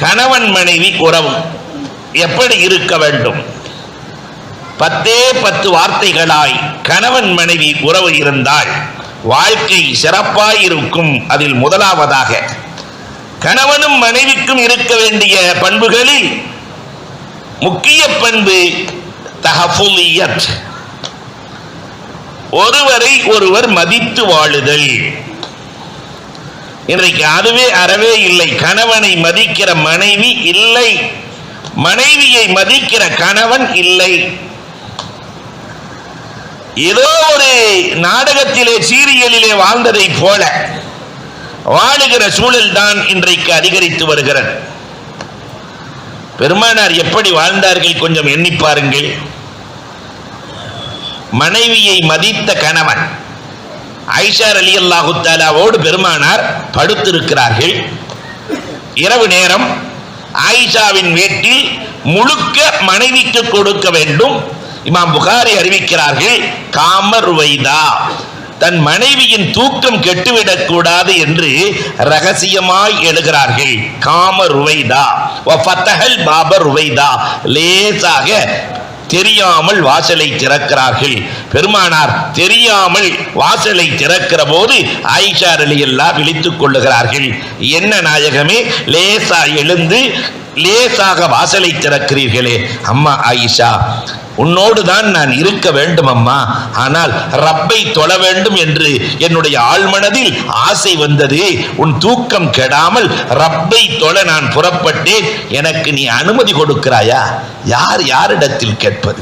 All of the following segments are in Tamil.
கணவன் மனைவி உறவு எப்படி இருக்க வேண்டும்? 10 வார்த்தைகளாய் கணவன் மனைவி உறவு இருந்தால் வாழ்க்கை சிறப்பாய் இருக்கும். அதில் முதலாவதாக கணவனும் மனைவிக்கும் இருக்க வேண்டிய பண்புகளில் முக்கிய பண்பு தஹஃபுலியத், ஒருவரை ஒருவர் மதித்து வாழுதல். இன்றைக்கு அதுவே அறவே இல்லை. கணவனை மதிக்கிற மனைவி இல்லை, மனைவியை மதிக்கிற கணவன் இல்லை. ஏதோ ஒரு நாடகத்திலே சீரியலிலே வாழ்ந்ததை போல வாழுகிற சூழல் தான் இன்றைக்கு அதிகரித்து வருகிறது. பெருமானார் எப்படி வாழ்ந்தார்கள் கொஞ்சம் எண்ணி பாருங்கள். மனைவியை மதித்த கணவன். ஆயிஷா ரலியல்லாஹு தஆலாவோடு பெருமானார் படுத்திருக்கிறார்கள். இரவு நேரம் ஆயிஷாவின் வீட்டில் முழுக்க மனைவிக்கு கொடுக்க வேண்டும். இமாம் புகாரி அறிவிக்கிறார்கள், காம ருவைதா, தன் மனைவியின் தூக்கம் கெட்டுவிடக் கூடாது என்று ரகசியமாய் எழுகிறார்கள். காம ருவைதா வ ஃபதஹல் பாப ருவைதா, லேசாக தெரியாமல் வாசலை திறக்கிறார்கள். பெருமானார் தெரியாமல் வாசலை திறக்கிற போது ஆயிஷா ரலியல்லாஹு விழித்துக் கொள்ளுகிறார்கள். என்ன நாயகமே, லேசா எழுந்து லேசாக வாசலை திறக்கிறீர்களே. அம்மா ஆயிஷா, உன்னோடு தான் நான் இருக்க வேண்டும் அம்மா, ஆனால் ரப்பை தொழ வேண்டும் என்று என்னுடைய ஆழ்மனதில் ஆசை வந்தது. உன் தூக்கம் கெடாமல் ரப்பை தொழ நான் புறப்பட்டேன். எனக்கு நீ அனுமதி கொடுக்கிறாயா? யாரிடத்தில் கேட்பது?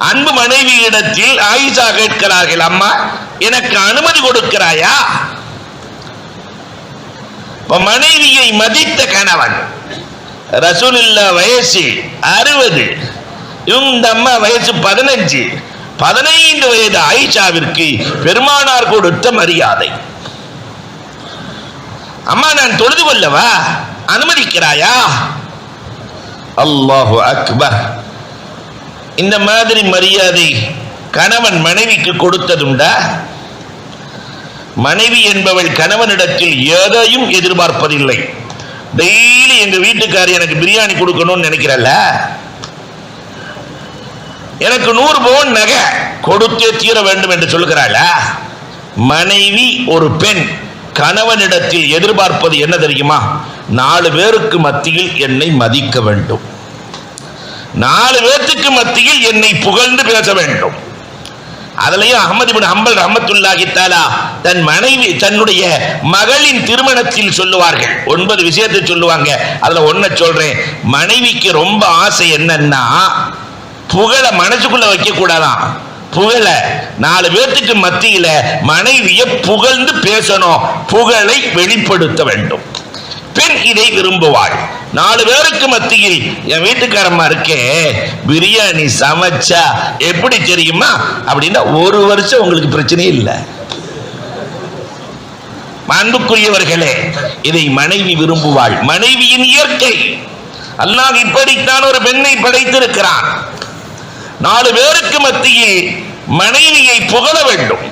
அன்பு மனைவியிடத்தில் ஆயிஷா கேட்கிறார்கள், அம்மா எனக்கு அனுமதி கொடுக்கிறாயா? மனைவியை மதித்த கணவன். ரசூலுல்லாஹ் வயசு 60, இந்த அம்மா வயசு 15. 15 வயது ஆயிஷாவிற்கு பெருமானார் கொடுத்த மரியாதை. அம்மா நான் தொழுது கொள்ளவா? அனுமதிக்கிறாயா? அல்லாஹு அக்பர். இந்த மாதிரி மரியாதை கணவன் மனைவிக்கு கொடுத்ததுண்டா? மனைவி என்பவள் கணவனிடத்தில் எதையும் எதிர்பார்ப்பதில்லை. டெய்லி எங்க வீட்டுக்காரி எனக்கு பிரியாணி கொடுக்கணும்னு நினைக்கிறல்ல, எனக்கு 100 பவுன் நகை கொடுத்தே தீர வேண்டும் என்று சொல்கிறாள. மனைவி ஒரு பெண் கணவனிடத்தில் எதிர்பார்ப்பது என்ன தெரியுமா? 4 பேருக்கு மத்தியில் என்னை மதிக்க வேண்டும், 4 பேருக்கு மத்தியில் என்னை புகழ்ந்து பேச வேண்டும். அதுலயும் அஹ்மத் இப்னு ஹம்பல் ரஹ்மத்துல்லாஹி தஆலா தன் மனைவி தன்னுடைய மகளின் திருமணத்தில் சொல்லுவார்கள். 9 விஷயத்தை சொல்லுவாங்க. அதுல ஒன்ன சொல்றேன். மனைவிக்கு ரொம்ப ஆசை என்னன்னா, புகழ மனசுக்குள்ள வைக்க கூடாதான். புகழ 4 பேருக்கு மத்தியில மனைவியை புகழ்ந்து பேசணும், புகழை வெளிப்படுத்த வேண்டும். பெண் இதை விரும்புவாள். 4 பேருக்கு மத்தியில் என் வீட்டுக்காரம்மா இருக்கே பிரியாணி சமைச்சா எப்படி தெரியுமா அப்படின்னா 1 வருஷம் உங்களுக்கு பிரச்சனையே இல்லை. அன்புக்குரியவர்களே, இதை மனைவி விரும்புவாள். மனைவியின் இயற்கை. அல்லாஹ் இப்படித்தான் ஒரு பெண்ணை படைத்திருக்கிறான். 4 பேருக்கு மத்தியில் மனைவியை புகழ வேண்டும்.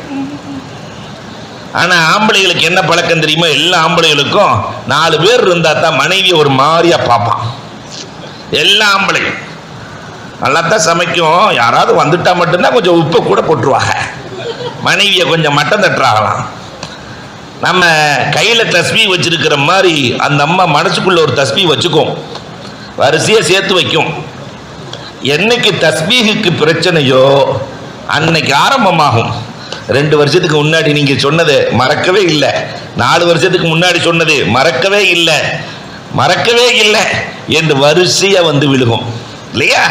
ஆனா ஆம்பளைகளுக்கு என்ன பழக்கம் தெரியுமா? எல்லா ஆம்பளைகளுக்கும் 4 பேர் இருந்தா தான் மனைவியை ஒரு மாதிரியா பார்ப்பான். எல்லா ஆம்பளையும் நல்லா தான் சமைக்கும், யாராவது வந்துட்டா மட்டும்தான் கொஞ்சம் உப்பை கூட போட்டுருவாங்க, மனைவியை கொஞ்சம் மட்டம் தட்டுறாங்களாம். நம்ம கையில தஸ்பீ வச்சிருக்கிற மாதிரி அந்த அம்மா மனசுக்குள்ள ஒரு தஸ்பீ வச்சுக்கும், வரிசையா சேர்த்து வைக்கும். என்னைக்கு தஸ்பீஹுக்கு பிரச்சனையோ அன்னைக்கு ஆரம்பமாகும். 2 வருஷத்துக்கு முன்னாடி நீங்க சொன்னது மறக்கவே இல்லை, 4 வருஷத்துக்கு முன்னாடி சொன்னது மறக்கவே இல்லை என்று வரிசையா வந்து விழுகும் இல்லையா?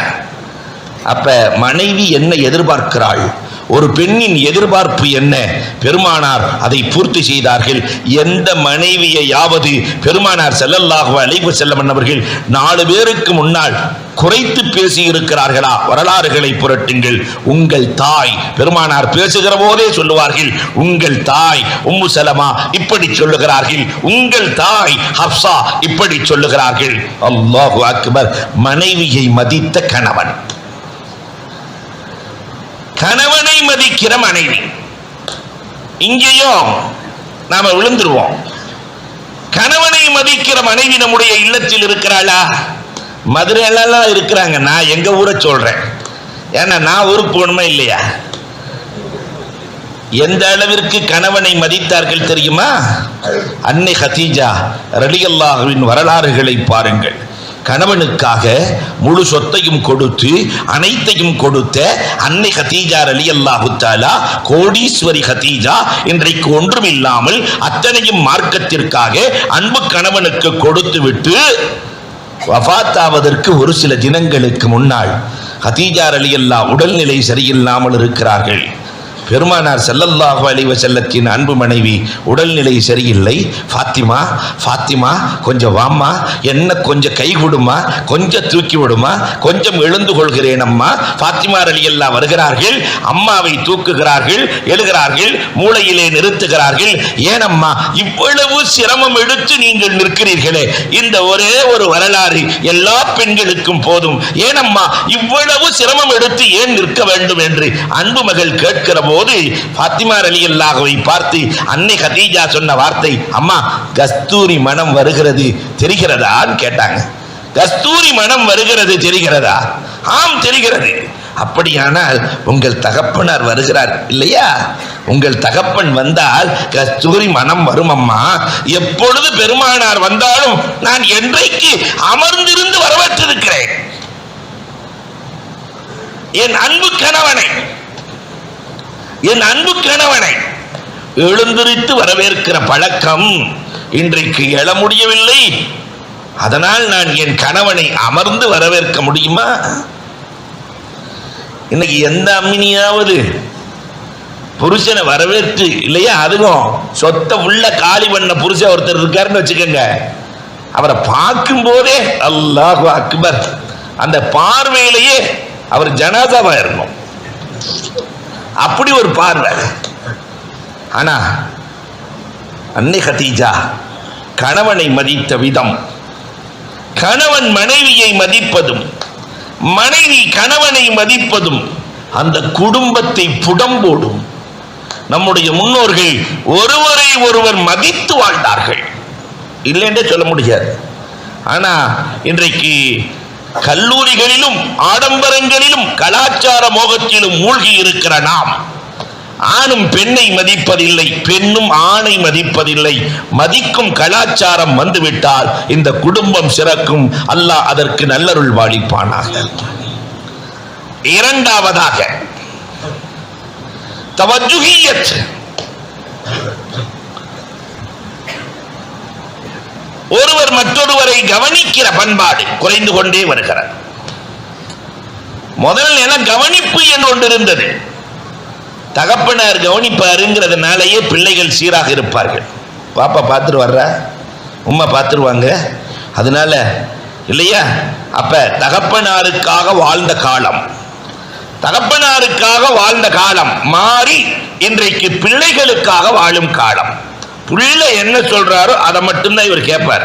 அப்ப மனைவி என்ன எதிர்பார்க்கிறாள்? ஒரு பெண்ணின் எதிர்பார்ப்பு என்ன? பெருமானார் அதை பூர்த்தி செய்தார்கள். எந்த மனைவியையாவது பெருமானார் ஸல்லல்லாஹு அலைஹி வஸல்லம் அவர்கள் 4 பேருக்கு முன்னால் குறைத்து பேசி இருக்கிறார்களா? வரலாறுகளை புரட்டுங்கள். உங்கள் தாய், பெருமானார் பேசுகிற போதே சொல்லுவார்கள், உங்கள் தாய் உம்மு சலமா இப்படி சொல்லுகிறார்கள், உங்கள் தாய் ஹப்ஸா இப்படி சொல்லுகிறார்கள். அல்லாஹு அக்பர். மனைவியை மதித்த கணவன், கணவனை மதிக்கிற மனைவி. இங்கேயும் நாம விழுந்துருவோம். கணவனை மதிக்கிற மனைவி நம்முடைய இல்லத்தில் இருக்கிறாளா? மதுரையிலாம் இருக்கிறாங்க. நான் எங்க ஊரை சொல்றேன், ஏன்னா நான் ஊருக்கு போகணுமா இல்லையா? எந்த அளவிற்கு கணவனை மதித்தார்கள் தெரியுமா? அன்னை கதீஜா ரலியல்லாஹுவின் வரலாறுகளை பாருங்கள். கணவனுக்காக முழு சொத்தையும் கொடுத்து அனைத்தையும் கொடுத்த அன்னை கதீஜா ரலியல்லாஹு தஆலா, கோடீஸ்வரி கதீஜா, இன்றைக்கு ஒன்றுமில்லாமல் அத்தனையும் மார்க்கத்திற்காக அன்பு கணவனுக்கு கொடுத்து விட்டு வஃபாத்தாவதற்கு ஒரு சில தினங்களுக்கு முன்னால் கதீஜா ரலியல்லாஹு உடல்நிலை சரியில்லாமல் இருக்கிறார்கள். பெருமானார் ஸல்லல்லாஹு அலைஹி வஸல்லத்தின் அன்பு மனைவி உடல்நிலை சரியில்லை. ஃபாத்திமா, ஃபாத்திமா கொஞ்சம் வாம்மா, என்ன கொஞ்சம் கை கொடுமா, கொஞ்சம் தூக்கி விடுமா, கொஞ்சம் எழுந்து கொள்கிறேன் அம்மா. ஃபாத்திமா ரலியல்லாஹு வருகிறார்கள், அம்மாவை தூக்குகிறார்கள், எழுகிறார்கள், மூளையிலே நிறுத்துகிறார்கள். ஏனம்மா இவ்வளவு சிரமம் எடுத்து நீங்கள் நிற்கிறீர்களே, இந்த ஒரே ஒரு வரலாறு எல்லா பெண்களுக்கும் போதும், ஏனம்மா இவ்வளவு சிரமம் எடுத்து ஏன் நிற்க வேண்டும் என்று அன்பு மகள் கேட்கிற போது ஃபாத்திமா ரலியல்லாஹுவை பார்த்து அன்னை கதீஜா சொன்ன வார்த்தை, அம்மா கஸ்தூரி மனம் வருகிறது தெரிகிறதான்னு கேட்டாங்க. கஸ்தூரி மனம் வருகிறது தெரிகிறதா? ஆம் தெரிகிறது. அப்படியானால் உங்கள் தகப்பனார் வருகிறார் இல்லையா? உங்கள் தகப்பன் வந்தால் கஸ்தூரி மனம் வரும் அம்மா. எப்பொழுது பெருமானார் வந்தாலும் நான் என்றைக்கு அமர்ந்திருந்து வரவேற்றிருக்கிறேன் என் அன்பு கணவனை, என் அன்பு கணவனை எழுந்திருத்து வரவேற்கிற பழக்கம் இன்றைக்கு எழ முடியவில்லை. அதனால் நான் என் கணவனை அமர்ந்து வரவேற்க முடியுமா? இன்னைக்கு எந்த அம்மினியாவது புருஷனை வரவேற்று இல்லையா, அதுவும் சொத்தை உள்ள காலி பண்ண புருஷன் ஒருத்தர் இருக்காருன்னு வச்சுக்கோங்க, அவரை பார்க்கும் போதே அல்லாஹு அக்பர், அந்த பார்வையிலேயே அவர் ஜனாதாவா இருக்கணும், அப்படி ஒரு பார்வை. ஆனா அன்னை கதீஜா கணவனை மதித்த விதம், கணவன் மனைவியை மதிப்பதும் மனைவி கணவனை மதிப்பதும் அந்த குடும்பத்தை புடம்போடும். நம்முடைய முன்னோர்கள் ஒருவரை ஒருவர் மதித்து வாழ்ந்தார்கள், இல்லைன்றே சொல்ல முடியாது. ஆனா இன்றைக்கு கல்லூரிகளிலும் ஆடம்பரங்களிலும் கலாச்சார மோகத்திலும் மூழ்கி இருக்கிற நாம், ஆணும் பெண்ணை மதிப்பதில்லை, பெண்ணும் ஆணை மதிப்பதில்லை. மதிக்கும் கலாச்சாரம் வந்துவிட்டால் இந்த குடும்பம் சிறக்கும். அல்லாஹ் அதற்கு நல்லருள் வாழிப்பானாக. இரண்டாவதாக தவஜுஹியத், ஒருவர் மற்றொருவரை கவனிக்கிற பண்பாடு குறைந்து கொண்டே வருகிறது. முதல் என கவனிப்பு என்று ஒன்று இருந்தது. தகப்பனார் கவனிப்பாருங்கிறதுனாலேயே பிள்ளைகள் சீராக இருப்பார்கள். பாப்பா பார்த்துட்டு வர்ற, உம்மா பார்த்துருவாங்க, அதனால இல்லையா? அப்ப தகப்பனாருக்காக வாழ்ந்த காலம், தகப்பனாருக்காக வாழ்ந்த காலம் மாறி இன்றைக்கு பிள்ளைகளுக்காக வாழும் காலம். பிள்ளை என்ன சொல்றாரோ அதை மட்டும்தான் இவர் கேட்பார்,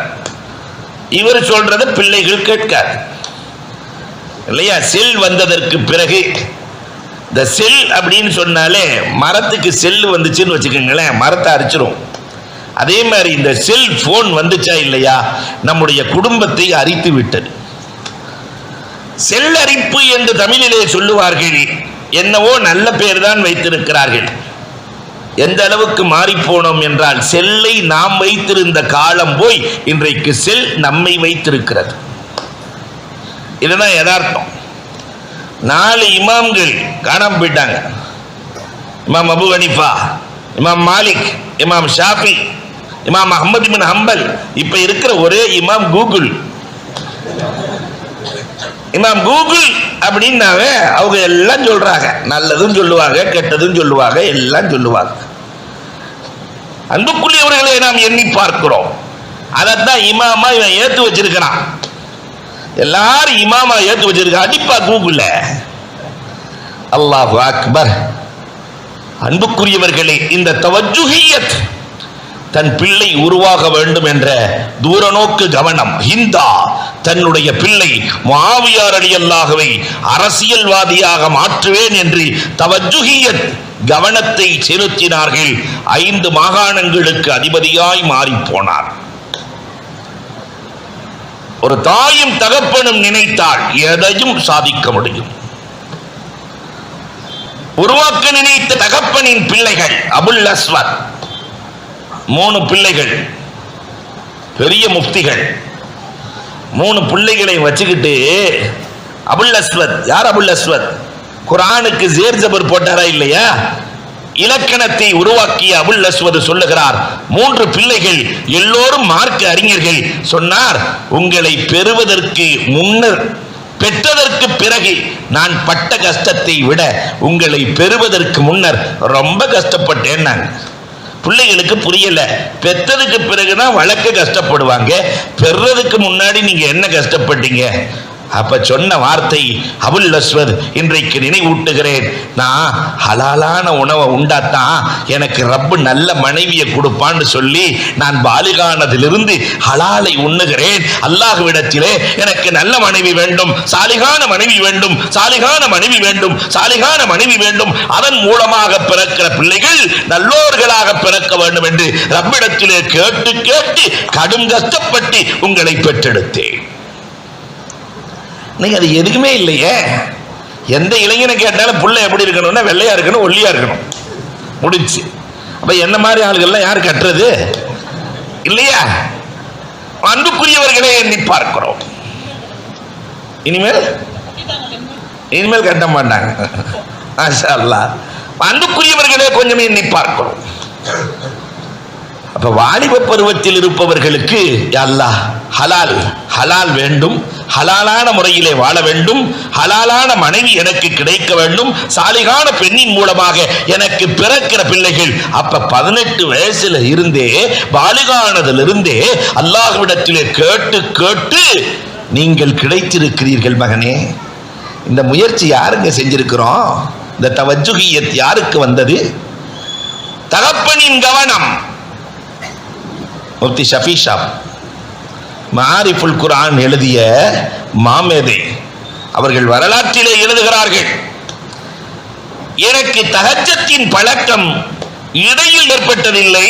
இவர் சொல்றத பிள்ளைகள் கேட்காது இல்லையா? செல் வந்ததற்கு பிறகு, இந்த செல் அப்படின்னு சொன்னாலே மரத்துக்கு செல் வந்துச்சுன்னு வச்சுக்கோங்களேன், மரத்தை அரிச்சிரும். அதே மாதிரி இந்த செல் போன் வந்துச்சா இல்லையா, நம்முடைய குடும்பத்தை அரித்து விட்டது. செல் அரிப்பு என்று தமிழிலே சொல்லுவார்கள். என்னவோ நல்ல பேர் தான் வைத்திருக்கிறார்கள். எந்த அளவுக்கு மாறி போனோம் என்றால், செல்லை நாம் வைத்திருந்த காலம் போய் இன்றைக்கு செல் நம்மை வைத்திருக்கிறது. இதுதான் யதார்த்தம். 4 இமாம்கள் காணாம போயிட்டாங்க. இமாம் அபு ஹனீஃபா, இமாம் மாலிக், இமாம் ஷாஃபி, இமாம் அஹ்மத் இப்னு ஹம்பல். இப்ப இருக்கிற ஒரே இமாம் கூகுள். இமாம் கூகுள் அப்படின்னாங்க, அவங்க எல்லாம் சொல்றாங்க, நல்லதும் சொல்லுவாங்க, கெட்டதும் சொல்லுவாங்க, எல்லாம் சொல்லுவாங்க. அன்புக்குரியவர்களை நாம் எண்ணி பார்க்கிறோம். அதைத்தான் இமாமா இவன் ஏத்து வச்சிருக்கிறான். எல்லாரும் இமாமா ஏத்து வச்சிருக்க, அடிப்பா கூகுள்ல. அல்லாஹு அக்பர். அன்புக்குரியவர்களே, இந்த தவஜுஹியத், தன் பிள்ளை உருவாக வேண்டும் என்ற தூரநோக்கு கவனம். ஹிந்தா தன்னுடைய பிள்ளை முஆவியா ரலியல்லாஹுவை அரசியல்வாதியாக மாற்றுவேன் என்று தவஜுஹியத் கவனத்தை செலுத்தினார்கள். 5 மாகாணங்களுக்கு அதிபதியாய் மாறி போனார். ஒரு தாயும் தகப்பனும் நினைத்தால் எதையும் சாதிக்க முடியும். உருவாக்க நினைத்த தகப்பனின் பிள்ளைகள் அபுல் அஸ்வத், 3 பிள்ளைகள், பெரிய முஃப்திகள். 3 பிள்ளைகளை வச்சுக்கிட்டு அபுல் அஸ்வத், யார் அபுல் அஸ்வத்? குர்ஆனுக்கு ஜேர் ஜபர் போட்டாரா இல்லையா? இலக்கணத்தை உருவாக்கிய அபுல் அஸ்வத் சொல்லுகிறார், 3 பிள்ளைகள் எல்லோரும் மார்க்க அறிஞர்கள். சொன்னார், உங்களை பெறுவதற்கு முன்னர், பெற்றதற்கு பிறகு நான் பட்ட கஷ்டத்தை விட உங்களை பெறுவதற்கு முன்னர் ரொம்ப கஷ்டப்பட்டேன். நான் பிள்ளைகளுக்கு புரியல, பெற்றதுக்கு பிறகுதான் வழக்க கஷ்டப்படுவாங்க, பெறதுக்கு முன்னாடி நீங்க என்ன கஷ்டப்பட்டீங்க? அப்ப சொன்ன வார்த்தை அபுல் அஸ்வத் இன்றைக்கு நினைவூட்டுகிறேன். நான் ஹலாலான உணவை உண்டாத்தான் எனக்கு ரப்பு நல்ல மனைவியை கொடுப்பான்னு சொல்லி நான் பாலிகானதிலிருந்து ஹலாலை உண்ணுகிறேன். அல்லாஹ்விடத்திலே எனக்கு நல்ல மனைவி வேண்டும், சாலிகான மனைவி வேண்டும், சாலிகான மனைவி வேண்டும், சாலிகான மனைவி வேண்டும். அதன் மூலமாக பிறக்கிற பிள்ளைகள் நல்லோர்களாக பிறக்க வேண்டும் என்று ரப்பிடத்திலே கேட்டு கேட்டு கடும் கஷ்டப்பட்டு உங்களை பெற்றெடுத்தேன். நீங்க அது எதுக்குமே இல்லையே. எந்த இளைஞனை கேட்டாலும் புள்ள எப்படி இருக்கணும்னா வெள்ளையா இருக்கணும், ஒல்லியா இருக்கணும், முடிச்சு. அப்ப என்ன மாதிரி ஆளுகள்லாம் யார் கட்டுறது இல்லையா? அன்புக்குரியவர்களே எண்ணி பார்க்கிறோம். இனிமேல் கட்ட மாட்டாங்க. மாஷா அல்லாஹ். அன்புக்குரியவர்களே கொஞ்சம் எண்ணி பார்க்கிறோம். அப்ப வாலிப பருவத்தில் இருப்பவர்களுக்கு அல்லாஹ் ஹலால் ஹலால் வேண்டும், ஹலாலான முறையிலே வாழ வேண்டும், ஹலாலான மனைவி எனக்கு கிடைக்க வேண்டும், சாலிகான பெண்ணின் மூலமாக எனக்கு பிறக்கிற பிள்ளைகள். அப்ப 18 வயசுல இருந்தே பாலிகானதிலிருந்தே அல்லாஹ்விடத்திலே கேட்டு கேட்டு நீங்கள் கிடைத்திருக்கிறீர்கள் மகனே. இந்த முயற்சி யாருங்க செஞ்சிருக்கிறோம்? இந்த தவஜ்ஜுஹியத் யாருக்கு வந்தது? தகப்பனின் கவனம். முஃப்தி ஷஃபி ஷாப் மாரிஃபுல் குர்ஆன் எழுதிய மாமேதை அவர்கள் வரலாற்றிலே எழுதுகிறார்கள், எனக்கு தஹஜ்ஜத்தின் பழக்கம் இடையில் ஏற்பட்டதில்லை.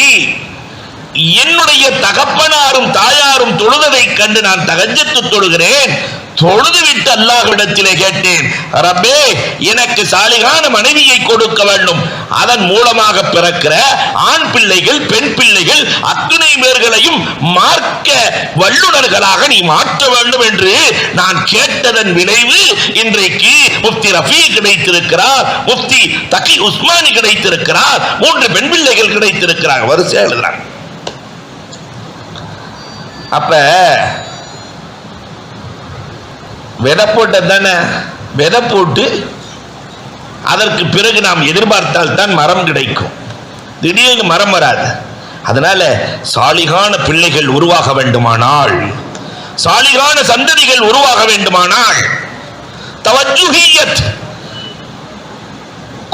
என்னுடைய தகப்பனாரும் தாயாரும் தொழுததை கண்டு நான் தஹஜ்ஜத்து தொழுகிறேன். தொழுது விட்டு அல்லாஹ்விடத்திலே கேட்டேன், ரப்பே எனக்கு சாலிகான மனைவியை கொடுக்க வேண்டும், அதன் மூலமாக பிறக்கிற ஆண் பிள்ளைகள் பெண் பிள்ளைகள் அத்துணை பேர்களையும் மார்க்க வல்லுநர்களாக நீ மாற்ற வேண்டும் என்று நான் கேட்டதன் விளைவு இன்றைக்கு முஃப்தி ரஃபி கிடைத்திருக்கிறார், முஃப்தி தகி உஸ்மானி கிடைத்திருக்கிறார், 3 பெண் பிள்ளைகள் கிடைத்திருக்கிறார். வரிசையா எழுதுறாங்க. அப்ப விதை போட்ட தானே, விதை போட்டு அதற்கு பிறகு நாம் எதிர்பார்த்தால் தான் மரம் கிடைக்கும், திடீர்னு மரம் வராது. அதனால சாலிகான பிள்ளைகள் உருவாக வேண்டுமானால், சாலிகான சந்ததிகள் உருவாக வேண்டுமானால் தவஜ்ஜுஹியத்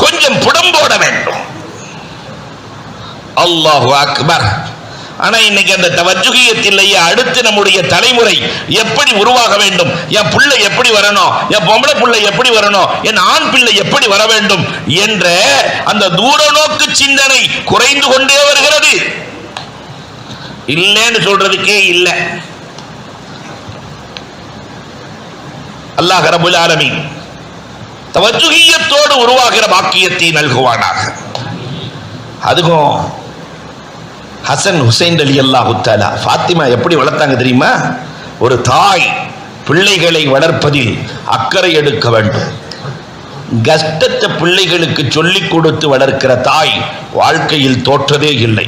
கொஞ்சம் புடம்போட வேண்டும். அல்லாஹு அக்பர். ஆனா இன்னைக்கு அந்த தவஜ்ஜுஹியத் இல்லையே. அடுத்து நம்முடைய தலைமுறை எப்படி உருவாக வேண்டும், என் பிள்ளை எப்படி வரணும், என் பொம்பளை பிள்ளை எப்படி வரணும், என் ஆண் பிள்ளை எப்படி வர வேண்டும் என்ற அந்த தூர நோக்கு சிந்தனை குறைந்து கொண்டே வருகிறது. இல்லைன்னு சொல்றதுக்கே இல்லை. அல்லாஹ் ரப்புல் ஆலமீன் தவஜ்ஜுஹியத்தோடு உருவாகிற பாக்கியத்தை நல்குவானாக. அதுவும் ஹசன் ஹுசைன் ரலியல்லாஹு தஆலா ஃபாத்திமா எப்படி வளர்த்தாங்க தெரியுமா? ஒரு தாய் பிள்ளைகளை வளர்ப்பதில் அக்கறை எடுக்க வேண்டும். கஷ்டத்தை பிள்ளைகளுக்கு சொல்லிக் கொடுத்து வளர்க்கிற தாய் வாழ்க்கையில் தோற்றதே இல்லை.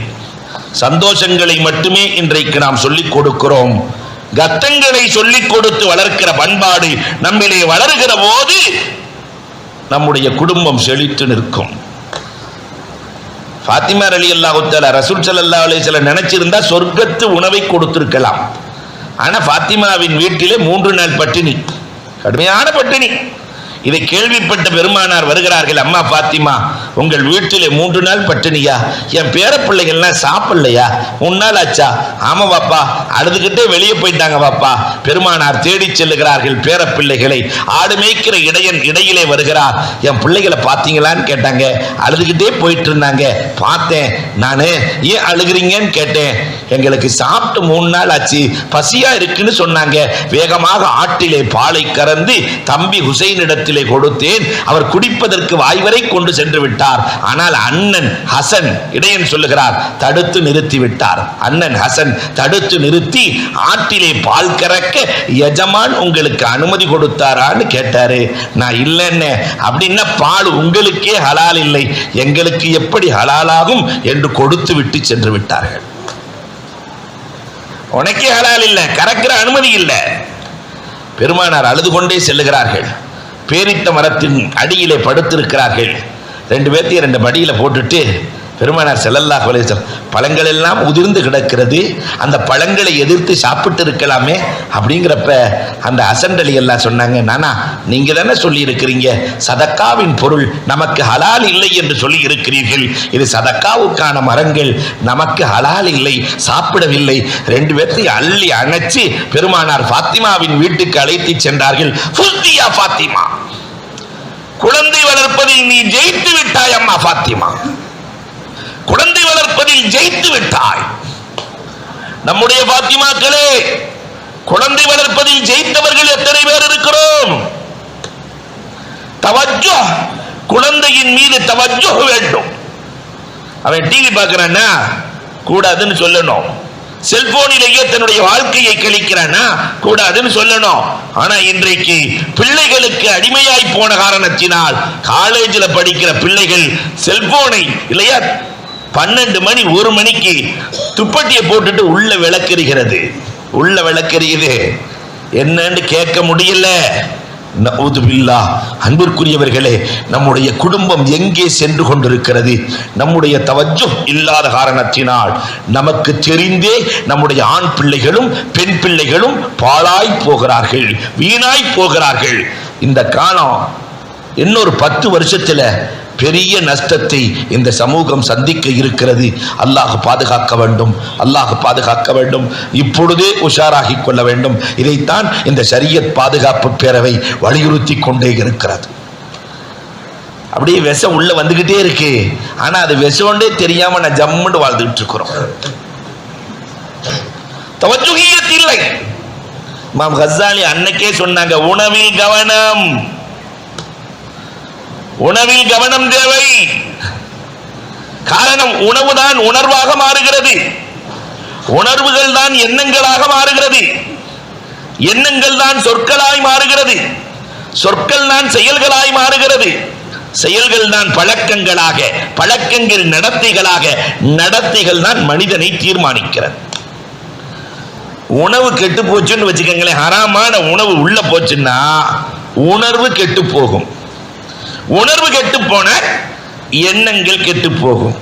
சந்தோஷங்களை மட்டுமே இன்றைக்கு நாம் சொல்லிக் கொடுக்கிறோம். கஷ்டங்களை சொல்லிக் கொடுத்து வளர்க்கிற பண்பாடு நம்மிலே வளர்கிற போது நம்முடைய குடும்பம் செழித்து நிற்கும். ஃபாத்திமா ரலியல்லாஹு தஆலா ரசூல் ஸல்லல்லாஹு அலைஹி வஸல்லம் நினைச்சிருந்தா சொர்க்கத்து உணவை கொடுத்திருக்கலாம். ஆனா ஃபாத்திமாவின் வீட்டிலே 3 நாள் பட்டினி, கடுமையான பட்டினி. இதை கேள்விப்பட்ட பெருமானார் வருகிறார்கள். அம்மா பாத்திமா, உங்கள் வீட்டிலே 3 நாள் பட்டினியா? என் பேர பிள்ளைகள்லாம் சாப்பிடலையா? 3 நாள் ஆச்சா? ஆமா பாப்பா, அழுதுகிட்டே வெளியே போயிட்டாங்க பாப்பா. பெருமானார் தேடி செல்லுகிறார்கள் பேர பிள்ளைகளை. ஆடு மேய்க்கிற இடையன் இடையிலே வருகிறார். என் பிள்ளைகளை பார்த்தீங்களான்னு கேட்டாங்க. அழுதுகிட்டே போயிட்டு இருந்தாங்க. பார்த்தேன். நானு ஏன் அழுகிறீங்கன்னு கேட்டேன். எங்களுக்கு சாப்பிட்டு 3 நாள் ஆச்சு, பசியா இருக்குன்னு சொன்னாங்க. வேகமாக ஆட்டிலே பாலை கறந்து தம்பி ஹுசைனிடத்தில் கொடுத்தேன். அவர் குடிப்பதற்கு வாய்வரை கொண்டு சென்று விட்டார். ஆனால் அண்ணன் ஹசன், இடையன் சொல்லுகிறார், தடுத்து நிறுத்தி விட்டார். அண்ணன் ஹசன் தடுத்து நிறுத்தி ஆட்டிலே பால் கறக்க எஜமான் உங்களுக்கு அனுமதி கொடுத்தாரான்னு கேட்டாரு. நான் இல்லைன்னு. அப்படின்னா பால் உங்களுக்கே ஹலால் இல்லை, எங்களுக்கு எப்படி ஹலாலாகும் என்று கொடுத்து விட்டு சென்று விட்டார்கள். உனக்கே ஹலால் இல்லை, கறக்கிற அனுமதி இல்லை. பெருமானார் அழுது கொண்டே செல்லுகிறார்கள். பேரித்த மரத்தின் அடியிலே படுத்திருக்கிறார்கள். 2 பேர்த்தையும் 2 மடியில போட்டுட்டு பெருமானார் ஸல்லல்லாஹு அலைஹி வஸல்லம், பழங்கள் எல்லாம் உதிர்ந்து கிடக்கிறது, அந்த பழங்களை எதிர்த்து சாப்பிட்டு இருக்கலாமே அப்படிங்கிறப்ப அந்த அசண்டலி எல்லாம் சொன்னாங்க, நானா நீங்க தானே சொல்லி இருக்கிறீங்க சதக்காவின் பொருள் நமக்கு ஹலால் இல்லை என்று சொல்லி இருக்கிறீர்கள். இது சதக்காவுக்கான மரங்கள், நமக்கு ஹலால் இல்லை, சாப்பிடவில்லை. 2 பேர்த்தையும் அள்ளி அணைச்சு பெருமானார் ஃபாத்திமாவின் வீட்டுக்கு அழைத்து சென்றார்கள். ஃபுஸ்தியா ஃபாத்திமா, குழந்தை வளர்ப்பதில் நீ ஜெயித்து விட்டாய் அம்மா ஃபாத்திமா, குழந்தை வளர்ப்பதில் ஜெயித்து விட்டாய். நம்முடைய பாத்திமாக்களே, குழந்தை வளர்ப்பதில் ஜெயித்தவர்கள் எத்தனை பேர் இருக்கிறோம்? தவஜ்ஜு, குழந்தையின் மீது தவஜ்ஜு வேண்டும். அவன் டிவி பார்க்கிறானா கூடாதுன்னு சொல்லணும். செல்போனிலேயே தன்னுடைய வாழ்க்கையை கழிக்கிறானா கூடாதுன்னு சொல்லணும். ஆனா இன்றைக்கு பிள்ளைகளுக்கு அடிமையாய் போன காரணத்தினால் காலேஜில் படிக்கிற பிள்ளைகள் செல்போனை இல்லையா 12 மணி 1 மணிக்கு துப்பட்டியை போட்டுட்டு உள்ள விளக்கெறிகிறது. உள்ள விளக்கெறியுது என்னன்னு கேட்க முடியல. நஊது பில்லாஹ். அன்பிற்குரியவர்களே, நம்முடைய குடும்பம் எங்கே சென்று கொண்டிருக்கிறது? நம்முடைய தவஜ்ஜுஹ் இல்லாத காரணத்தினால் நமக்கு தெரிந்தே நம்முடைய ஆண் பிள்ளைகளும் பெண் பிள்ளைகளும் பாழாய் போகிறார்கள், வீணாய் போகிறார்கள். இந்த காலம் இன்னொரு 10 வருஷத்துல பெரிய நஷ்டத்தை இந்த சமூகம் சந்திக்க இருக்கிறது. அல்லாஹ் பாதுகாக்க வேண்டும், அல்லாஹ் பாதுகாக்க வேண்டும். இப்பொழுதே உஷாராகி கொள்ள வேண்டும். இதைத்தான் இந்த ஷரியத் பாதுகாப்பு பேரவை வலியுறுத்தி கொண்டே இருக்கிறது. அப்படியே விஷம் உள்ள வந்துகிட்டே இருக்கு. ஆனா அது விஷம்ண்டே தெரியாம நான் ஜம்முன்னு வாழ்ந்துட்டு இருக்கிறோம். தவஜ்ஜுஹியத் இல்லை. இமாம் கஸ்ஸாலி அன்னைக்கே சொன்னாங்க, உணவில் கவனம், உணவில் கவனம் தேவை. காரணம், உணவுதான் உணர்வாக மாறுகிறது, உணர்வுகள் தான் எண்ணங்களாக மாறுகிறது, எண்ணங்கள் தான் சொற்களாய் மாறுகிறது, சொற்கள் தான் செயல்களாய் மாறுகிறது, செயல்கள் தான் பழக்கங்களாக, பழக்கங்கள் நடத்தைகளாக, நடத்தைகள் தான் மனிதனை தீர்மானிக்கிறது. உணவு கெட்டு போச்சுன்னு வச்சுக்கோங்களேன், ஹராமான உணவு உள்ள போச்சுன்னா உணர்வு கெட்டு போகும். உணர்வு கெட்டு போன எண்ணங்கள் கெட்டு போகும்.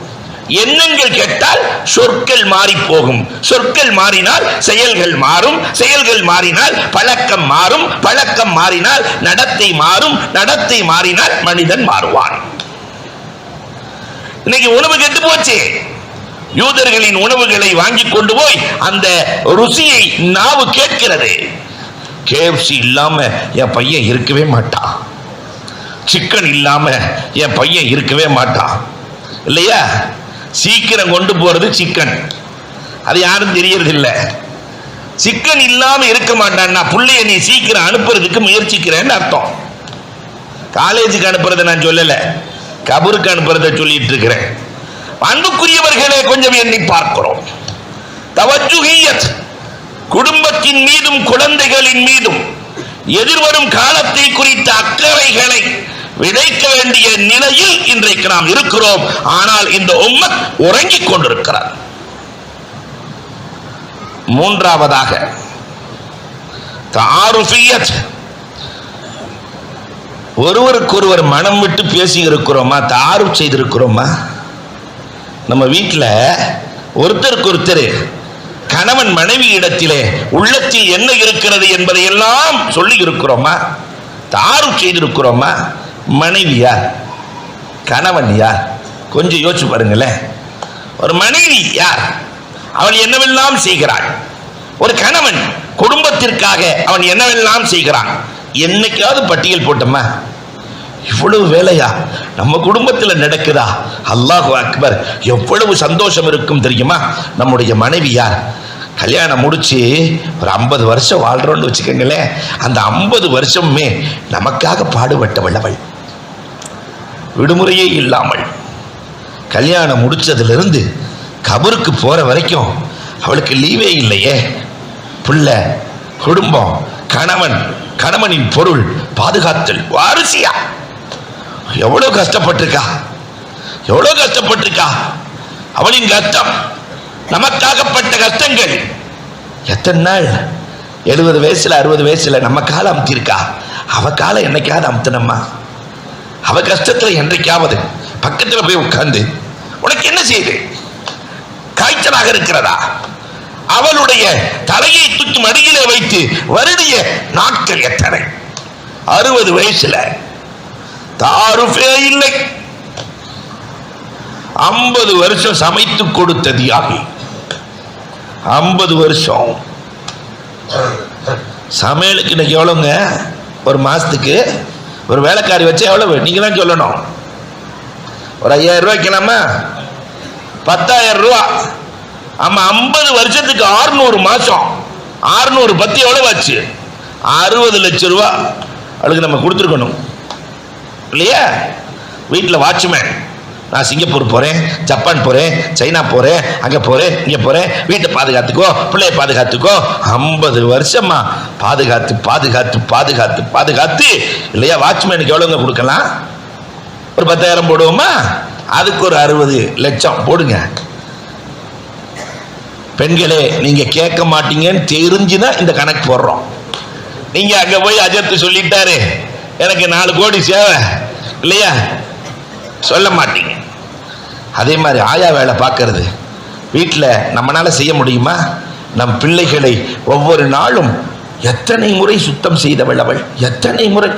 எண்ணங்கள் கெட்டால் சொற்கள் மாறி போகும். சொற்கள் மாறினால் செயல்கள் மாறும். செயல்கள் மாறினால் பழக்கம் மாறும். பழக்கம் மாறினால் நடத்தை மாறும். நடத்தை மாறினால் மனிதன் மாறுவான். இன்னைக்கு உணவு கெட்டு போச்சு. யூதர்களின் உணவுகளை வாங்கி கொண்டு போய் அந்த ருசியை நாவு கேட்கிறது. KFC இல்லாம என் பையன் இருக்கவே மாட்டான், சிக்கன் இல்லாம என் பையன் இருக்கவே மாட்டான் இல்லையா? சீக்கிரம் கொண்டு போறது சிக்கன், அது யாரும் தெரியறது இல்லை. சிக்கன் இல்லாம இருக்க மாட்டான்னா புள்ளைய நீ சீக்கிரம் அனுப்புறதுக்கு முயற்சிக்கிறேன்னு அர்த்தம். காலேஜுக்கு அனுப்புறதை நான் சொல்லல, கபருக்கு அனுப்புறதை சொல்லிட்டு இருக்கிறேன். அன்புக்குரியவர்களே, கொஞ்சம் எண்ணி பார்க்கிறோம். தவஜ்ஜுஹியத், குடும்பத்தின் மீதும் குழந்தைகளின் மீதும் எதிர்வரும் காலத்தை குறித்த அக்கறைகளை விதைக்க வேண்டிய நிலையில் இன்றைக்கு நாம் இருக்கிறோம். ஆனால் இந்த உம்மத் உறங்கிக் கொண்டிருக்கிறார். மூன்றாவதாக தாருஃபியத், ஒருவருக்கொருவர் மனம் விட்டு பேசி இருக்கிறோமா? தாருஃப் செய்திருக்கிறோமா? நம்ம வீட்டில் ஒருத்தருக்கு ஒருத்தர் கணவன் மனைவி இடத்திலே உள்ளத்தில் என்ன இருக்கிறது என்பதை எல்லாம் சொல்லி இருக்கிறோமா? தாறு செய்திருக்கிறோமா? மனைவி யார்? கணவன் யார்? கொஞ்சம் யோசிச்சு பாருங்களேன். ஒரு மனைவி யார்? அவள் என்னவெல்லாம் செய்கிறாள். ஒரு கணவன் குடும்பத்திற்காக அவன் என்னவெல்லாம் செய்கிறான். என்னைக்காவது பட்டியல் போட்டோமா? இவ்வளவு வேலையா நம்ம குடும்பத்தில் நடக்குதா? அல்லாஹு அக்பர், எவ்வளவு சந்தோஷம் இருக்கும் தெரியுமா? நம்முடைய மனைவி யார்? கல்யாணம் முடிச்சு ஒரு 50 வருஷம் வாழ்றோன்னு வச்சுக்கோங்களேன். அந்த 50 வருஷமுமே நமக்காக பாடுபட்டவள் அவள். விடுமுறையே இல்லாமல் கல்யாணம் முடிச்சதிலிருந்து கபருக்கு போற வரைக்கும் அவளுக்கு லீவே இல்லையே. பிள்ளை, குடும்பம், கணவன், கணவனின் பொருள், பாதுகாத்தல், வாரிசியா எவ்வளவு கஷ்டப்பட்டிருக்கா, எவ்வளவு கஷ்டப்பட்டிருக்கா. அவளின் கஷ்டம், நமக்காகப்பட்ட கஷ்டங்கள் எத்தனை நாள். 70 வயசுல 60 வயசுல நம்ம காலம் அமுத்திருக்கா. அவ காலம் என்னைக்காவது அமுத்தனம்மா? அவ கஷ்டத்துல என்றைக்காவது பக்கத்துல போய் உட்கார்ந்து உனக்கு என்ன செய்யுது, காய்ச்சலாக இருக்கிறதா? அவளுடைய தலையை தூக்கி மடியிலே வைத்து வருடிய நாட்கள் எத்தனை? 60 வயசுல தாருஃபே இல்லை. 50 வருஷம் சமைத்து கொடுத்த தியாகி. 50 வருஷம் சமையலுக்கு இன்னைக்கு எவ்வளவுங்க? ஒரு மாசத்துக்கு ஒரு வேலைக்காரி வச்சா எவ்வளவு? நீங்க தான் சொல்லணும். ஒரு 5000 ரூபாய்க்கலாமா? 10,000 ரூபா. ஆமா, 50 வருஷத்துக்கு 600 மாசம். 600 10 எவ்வளவு ஆச்சு? 60 லட்சம் ரூபா அவளுக்கு நம்ம கொடுத்துருக்கணும் இல்லையா? வீட்டில் வாட்ச்மேன், நான் சிங்கப்பூர் போறேன், ஜப்பான் போறேன், சைனா போறேன், அங்க போறேன், இங்க போறேன், வீட்டை பாதுகாத்துக்கோ, பிள்ளைய பாதுகாத்துக்கோ. 50 வருஷமா பாதுகாத்து பாதுகாத்து பாதுகாத்து பாதுகாத்து இல்லையா? வாட்ச்மேனுக்கு எவ்வளவுங்க கொடுக்கலாம்? ஒரு 10,000 போடுவோமா? அதுக்கு ஒரு 60 லட்சம் போடுங்க. பெண்களே, நீங்க கேட்க மாட்டீங்கன்னு தெரிஞ்சுதான் இந்த கணக்கு போடுறோம். நீங்க அங்க போய் அஜத்து சொல்லிட்டாரு எனக்கு 4 கோடி சேவை இல்லையா, சொல்ல மாட்டீங்க. அதே மாதிரி ஆயா வேலை பார்க்கறது வீட்டில் நம்மளால செய்ய முடியுமா? நம் பிள்ளைகளை ஒவ்வொரு நாளும் எத்தனை முறை சுத்தம் செய்தவள் அவள், எத்தனை முறை.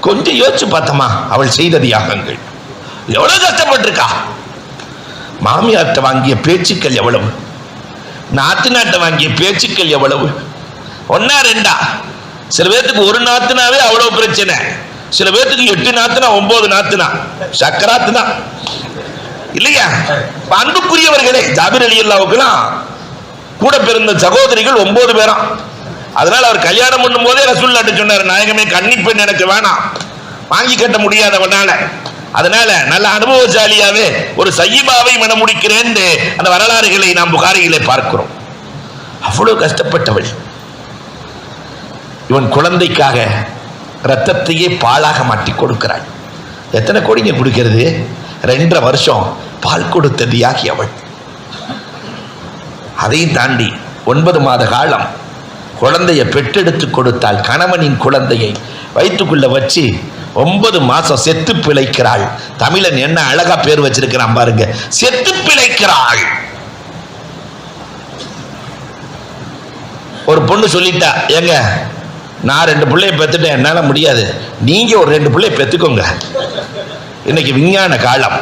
கொஞ்சம் யோசிச்சு பார்த்தமா அவள் செய்த தியாகங்கள் எவ்வளவு கஷ்டப்பட்டிருக்கா. மாமியார்ட்ட வாங்கிய பேச்சுக்கள் எவ்வளவு, நாத்தினாட்ட வாங்கிய பேச்சுக்கள் எவ்வளவு. 1 2 சில பேர்த்துக்கு ஒரு நாத்துனாவே அவ்வளவு பிரச்சனை. சில பேர்த்துக்கு 8 நாத்துனா 9 நாத்துனா சக்கராத்து தான் இல்லையா? அன்புக்குரியவர்களே, ஜாபிர் ரலியல்லாஹுக்கெல்லாம் கூட பிறந்த சகோதரிகள் 9 பேராம். அதனால அவர் கல்யாணம் பண்ணும் போதே ரசூலுல்லாஹ் சொன்னார், நாயகமே கன்னி பெண் எனக்கு வேணாம், வாங்கி கட்ட முடியாதவனால, அதனால நல்ல அனுபவசாலியாவே ஒரு சையிபாவை மணமுடிக்கிறேன். அந்த வரலாறுகளை நாம் புகாரியிலே பார்க்கிறோம். அவ்வளவு கஷ்டப்பட்டவள். இவன் குழந்தைக்காக ரத்தத்தையே பாலாக மாட்டி கொடுக்கிறாள். எத்தனை கோடிங்க குடிக்கிறது? 2.5 வருஷம் பால் கொடுத்த தியாகி அவள். அதையும் தாண்டி 9 மாத காலம் குழந்தையை பெற்றெடுத்து கொடுத்தாள். கணவனின் குழந்தையை வயிற்றுக்குள்ள வச்சு 9 மாசம் செத்து பிழைக்கிறாள். தமிழன் என்ன அழகா பேர் வச்சிருக்கிறான் பாருங்க, செத்து பிழைக்கிறாள். ஒரு பொண்ணு சொல்லிட்டா, ஏங்க நான் 2 பிள்ளைய பெத்துட்டேன், என்னால முடியாது, நீங்க ஒரு 2 பிள்ளைய பெத்துக்கோங்க. இன்னைக்கு விஞ்ஞான காலம்,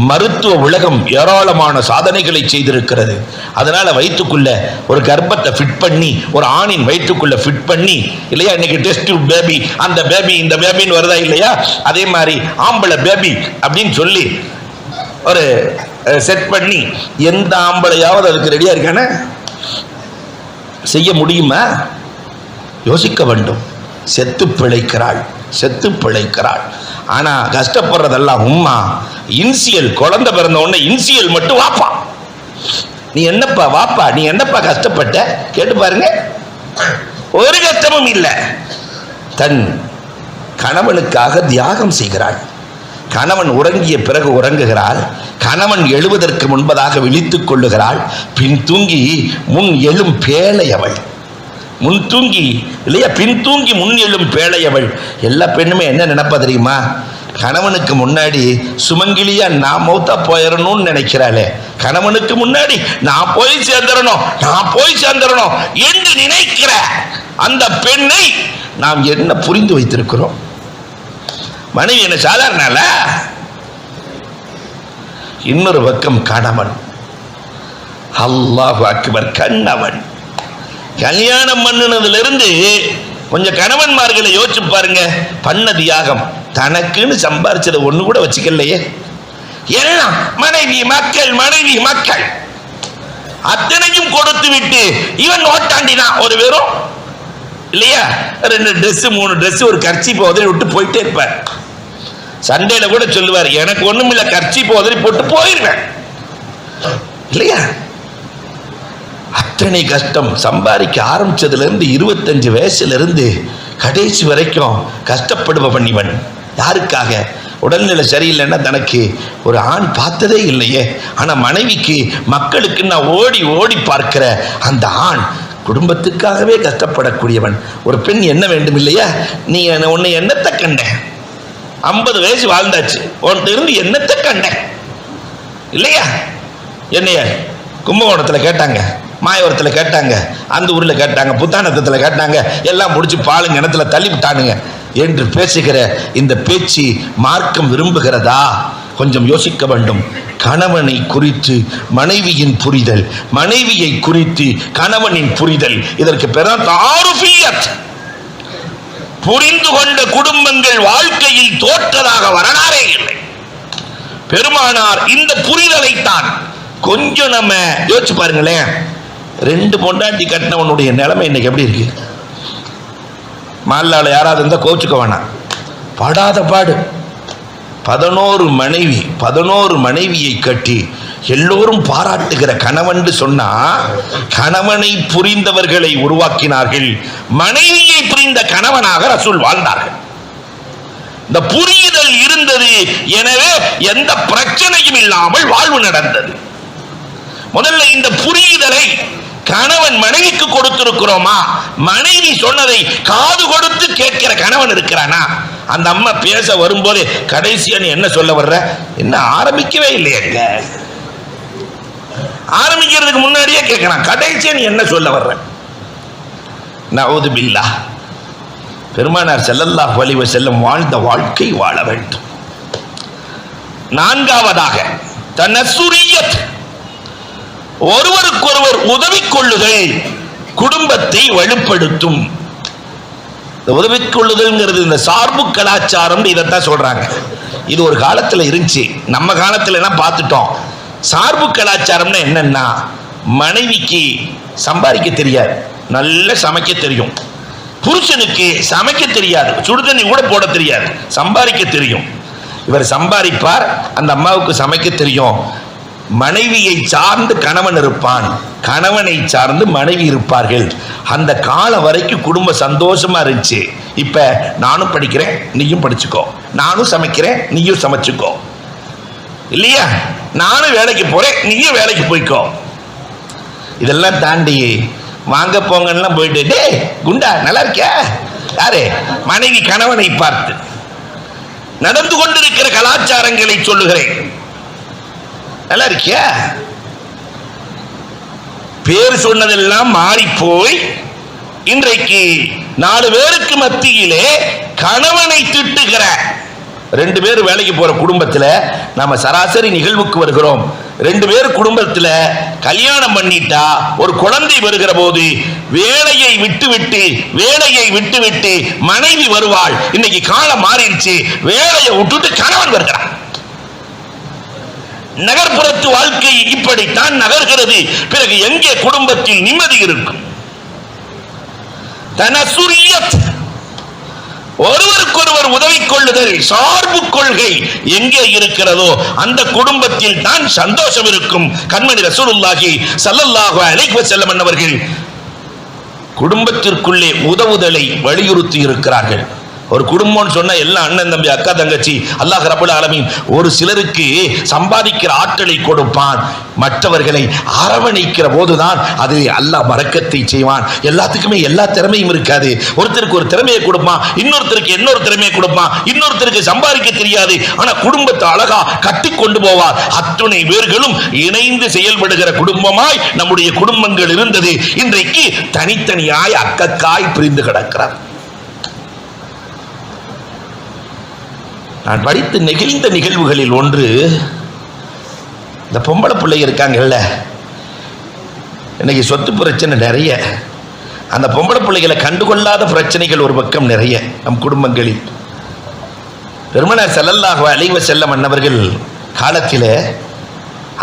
மருத்துவ உலகம் ஏராளமான சாதனைகளை செய்திருக்கிறது. அதனால வயிற்றுக்குள்ள ஒரு கர்ப்பத்தை ஃபிட் பண்ணி, ஒரு ஆணின் வயிற்றுக்குள்ள ஃபிட் பண்ணி இல்லையா, இன்னைக்கு டெஸ்ட் பேபி, அந்த பேபி இந்த பேபின்னு வருதா இல்லையா? அதே மாதிரி ஆம்பளை பேபி அப்படின்னு சொல்லி ஒரு செட் பண்ணி எந்த ஆம்பளையாவது அதுக்கு ரெடியா இருக்கானே? செய்ய முடியுமா? யோசிக்க வேண்டும். செத்து பிழைக்கிறாள், செத்து பிழைக்கிறாள். ஆனா கஷ்டப்படுறதெல்லாம் உம்மா. இன்சியல் குழந்தை பிறந்த உடனே இன்சியல் மட்டும் வாப்பா, நீ என்னப்பா வாப்பா, நீ என்னப்பா கஷ்டப்பட்ட கேட்டு பாருங்க. ஒரு கஷ்டமும் இல்லை. தன் கணவனுக்காக தியாகம் செய்கிறாள். கணவன் உறங்கிய பிறகு உறங்குகிறாள். கணவன் எழுவதற்கு முன்பதாக விழித்துக் கொள்ளுகிறாள். பின் தூங்கி முன் எழும் பேழை அவள். முன் தூங்கி இல்லையா, பின் தூங்கி முன் எழும் பேழை அவள். எல்லா பெண்ணுமே என்ன நினைப்பா தெரியுமா? கணவனுக்கு முன்னாடி சுமங்கிலியா நான் மௌத்தா போயிடணும்னு நினைக்கிறாளே, கணவனுக்கு முன்னாடி நான் போய் சேர்ந்துடணும், நான் போய் சேர்ந்துடணும் என்று நினைக்கிற அந்த பெண்ணை நாம் என்ன புரிந்து வைத்திருக்கிறோம்? மனைவி என்ன சாதாரண? இன்னொரு பக்கம் கணவன், அல்லாஹ் அக்பர், கண்ணவன். கல்யாணம் பண்ணினதுல இருந்து கொஞ்சம் கணவன்மார்களை யோசிச்சு பாருங்க. பண்ண தியாகம், தனக்குன்னு சம்பாரிச்சதை ஒண்ணு கூட வச்சுக்கலையே. எல்லாம் மனைவி மக்கள், மனைவி மக்கள் அத்தனையும் கொடுத்து விட்டு இவன் ஓட்டாண்டிதான். ஒரு வெறும் இல்லையா 2 Dress 3 Dress ஒரு கர்ச்சீப் உதறி விட்டு போயிட்டே இருப்பார். சண்டையில கூட சொல்லுவார், எனக்கு ஒண்ணும் இல்ல, கர்ச்சீப் உதறி போட்டு போயிருவேன் இல்லையா. அத்தனை கஷ்டம். சம்பாதிக்க ஆரம்பிச்சதுல இருந்து 25 வயசுல இருந்து கடைசி வரைக்கும் கஷ்டப்படுபவன் இவன். யாருக்காக? உடல்நிலை சரியில்லைன்னா தனக்கு ஒரு ஆண் பார்த்ததே இல்லையே. ஆனா மனைவிக்கு, மக்களுக்கு நான் ஓடி ஓடி பார்க்கிற அந்த ஆண் குடும்பத்துக்காகவே கஷ்டப்படக்கூடியவன். ஒரு பெண் என்ன வேண்டும் இல்லையா? நீ உன்னை என்னத்தை கண்ட? 50 வயசு வாழ்ந்தாச்சு, உன்கிட்ட இருந்து என்னத்தை கண்ட இல்லையா? என்னைய கும்பகோணத்துல கேட்டாங்க, மாயவரத்தில் கேட்டாங்க, அந்த ஊரில் கேட்டாங்க, புத்தானத்தில் கேட்டாங்க, எல்லாம் முடிச்சு பாலு கிணத்துல தள்ளி விட்டானுங்க என்று பேசுகிற இந்த பேச்சு மார்க்கம் விரும்புகிறதா? கொஞ்சம் யோசிக்க வேண்டும். கணவனை குறித்து மனைவியின் புரிதல், மனைவியை குறித்து கணவனின் புரிதல், இதற்கு பெரிய தாருஃபியத். புரிந்து கொண்ட குடும்பங்கள் வாழ்க்கையில் தோற்றதாக வரலாறே இல்லை. பெருமானார் இந்த புரிதலைத்தான் கொஞ்சம் நம்ம யோசிச்சு பாருங்களேன். 2 பொண்டாட்டி கட்டினவனுடைய நிலைமை இன்னைக்கு எப்படி இருக்கு? மாலால யாராவது இருந்தா கோச்சுக்க வேணாம். படாத பாடு. 11 மனைவியை கட்டி எல்லோரும் பாராட்டுகிற கணவன் சொன்னா, கணவனை புரிந்தவர்களை உருவாக்கினார்கள். மனைவியை புரிந்த கணவனாக ரசூல் வாழ்ந்தார்கள். இந்த புரிதல் இருந்தது. எனவே எந்த பிரச்சனையும் இல்லாமல் வாழ்வு நடந்தது. முதல்ல இந்த புரிதலை கணவன் மனைவிக்கு கொடுத்திருக்கிறோமா? மனைவி சொன்னதை காது கொடுத்து கேட்கிற கணவன் இருக்கிறானா? அந்த அம்மா பேச வரும்போது கடைசியா நீ என்ன சொல்ல வர்ற? என்ன ஆரம்பிக்கவே இல்லையங்க. ஆரம்பிக்கிறதுக்கு முன்னாடியே கேட்கலாம், கடைசியா நீ என்ன சொல்ல வர்ற? நஊது பில்லாஹ். பெருமானார் ஸல்லல்லாஹு அலைஹி வஸல்லம் வாழ்ந்த வாழ்க்கை வாழ வேண்டும். 4வதாக தனசுரியத், ஒருவருக்கொருவர் உதவி கொள்ளுதல் குடும்பத்தை வலுப்படுத்தும். உதவி கொள்ளுதல்ங்கிறது இந்த சார்பு கலாச்சாரம், இதைத்தான் சொல்றாங்க. இது ஒரு காலத்துல இருந்துச்சு, நம்ம காலத்துல எல்லாம் பார்த்துட்டோம். சார்பு கலாச்சாரம்னா என்னன்னா, மனைவிக்கு சம்பாதிக்க தெரியாது, நல்ல சமைக்க தெரியும். புருஷனுக்கு சமைக்க தெரியாது, சுடுதண்ணி கூட போட தெரியாது, சம்பாதிக்க தெரியும். இவர் சம்பாதிப்பார், அந்த அம்மாவுக்கு சமைக்க தெரியும். மனைவியை சார்ந்து கணவன் இருப்பான், கணவனை சார்ந்து மனைவி இருப்பார்கள். அந்த காலம் வரைக்கும் குடும்பம் சந்தோஷமா இருந்துச்சு. இப்ப நானும் படிக்கிறேன், நீயும் படிச்சுக்கோ, நானும் சமைக்கிறேன், நீயும் சமைச்சுக்கோ இல்லையா, நானும் வேலைக்கு போறேன், நீயும் வேலைக்கு போய்க்கோ. இதெல்லாம் தாண்டி வாங்க போங்கன்னா போயிட்டு, டே குண்டா நல்லா இருக்கியா? யாரு? மனைவி கணவனை பார்த்து. நடந்து கொண்டிருக்கிற கலாச்சாரங்களை சொல்லுகிறேன். நல்லா இருக்கியா? பேர் சொன்னதெல்லாம் மாறி போய் இன்றைக்கு 4 பேருக்கு மத்தியிலே கணவனை திட்டுகிற 2 பேர் வேலைக்கு போற குடும்பத்தில் நாம சராசரி நிகழ்வுக்கு வருகிறோம். 2 பேர் குடும்பத்தில் கல்யாணம் பண்ணிட்டா ஒரு குழந்தை வருகிற போது வேலையை விட்டு மனைவி வருவாள். இன்னைக்கு காலம் மாறிடுச்சு, வேலையை விட்டுட்டு கணவன் வருகிறான். நகர்ப்புறத்து வாழ்க்கை இப்படித்தான் நகர்கிறது. பிறகு எங்கே குடும்பத்தில் நிம்மதி இருக்கும்? தனசுரியத், ஒருவருக்கொருவர் உதவி கொள்ளுதல், சார்பு கொள்கை எங்கே இருக்கிறதோ அந்த குடும்பத்தில் தான் சந்தோஷம் இருக்கும். கண்மணி ரசூலுல்லாஹி ஸல்லல்லாஹு அலைஹி வஸல்லம் அவர்கள் குடும்பத்திற்குள்ளே உதவுதலை வலியுறுத்தி இருக்கிறார்கள். ஒரு குடும்பம்னு சொன்னா எல்லாம் அண்ணன் தம்பி அக்கா தங்கச்சி, அல்லாஹ் ரப்பல் ஆலமீன் ஒரு சிலருக்கு சம்பாதிக்கிற ஆற்றலை கொடுப்பான், மற்றவர்களை அரவணைக்கிற போதுதான் அது அல்லாஹ் பரக்கத்தை செய்வான். எல்லாத்துக்குமே எல்லா திறமையும் இருக்காது. ஒருத்தருக்கு ஒரு திறமையை கொடுப்பான், இன்னொருத்தருக்கு இன்னொரு திறமையை கொடுப்பான், இன்னொருத்தருக்கு சம்பாதிக்க தெரியாது, ஆனா குடும்பத்தை அழகா கட்டி கொண்டு போவார். அத்துணை பேர்களும் இணைந்து செயல்படுகிற குடும்பமாய் நம்முடைய குடும்பங்கள் இருந்தது. இன்றைக்கு தனித்தனியாய் அக்கக்காய் பிரிந்து கிடக்கிறார். நான் படித்து நெகிழ்ந்த நிகழ்வுகளில் ஒன்று, இந்த பொம்பளை பிள்ளை இருக்காங்கல்ல, இன்னைக்கு சொத்து பிரச்சனை நிறைய, அந்த பொம்பளை பிள்ளைகளை கண்டுகொள்ளாத பிரச்சனைகள் ஒரு பக்கம் நிறைய நம் குடும்பங்களில். பெருமானார் ஸல்லல்லாஹு அலைஹி வஸல்லம் அன்னவர்கள் காலத்தில்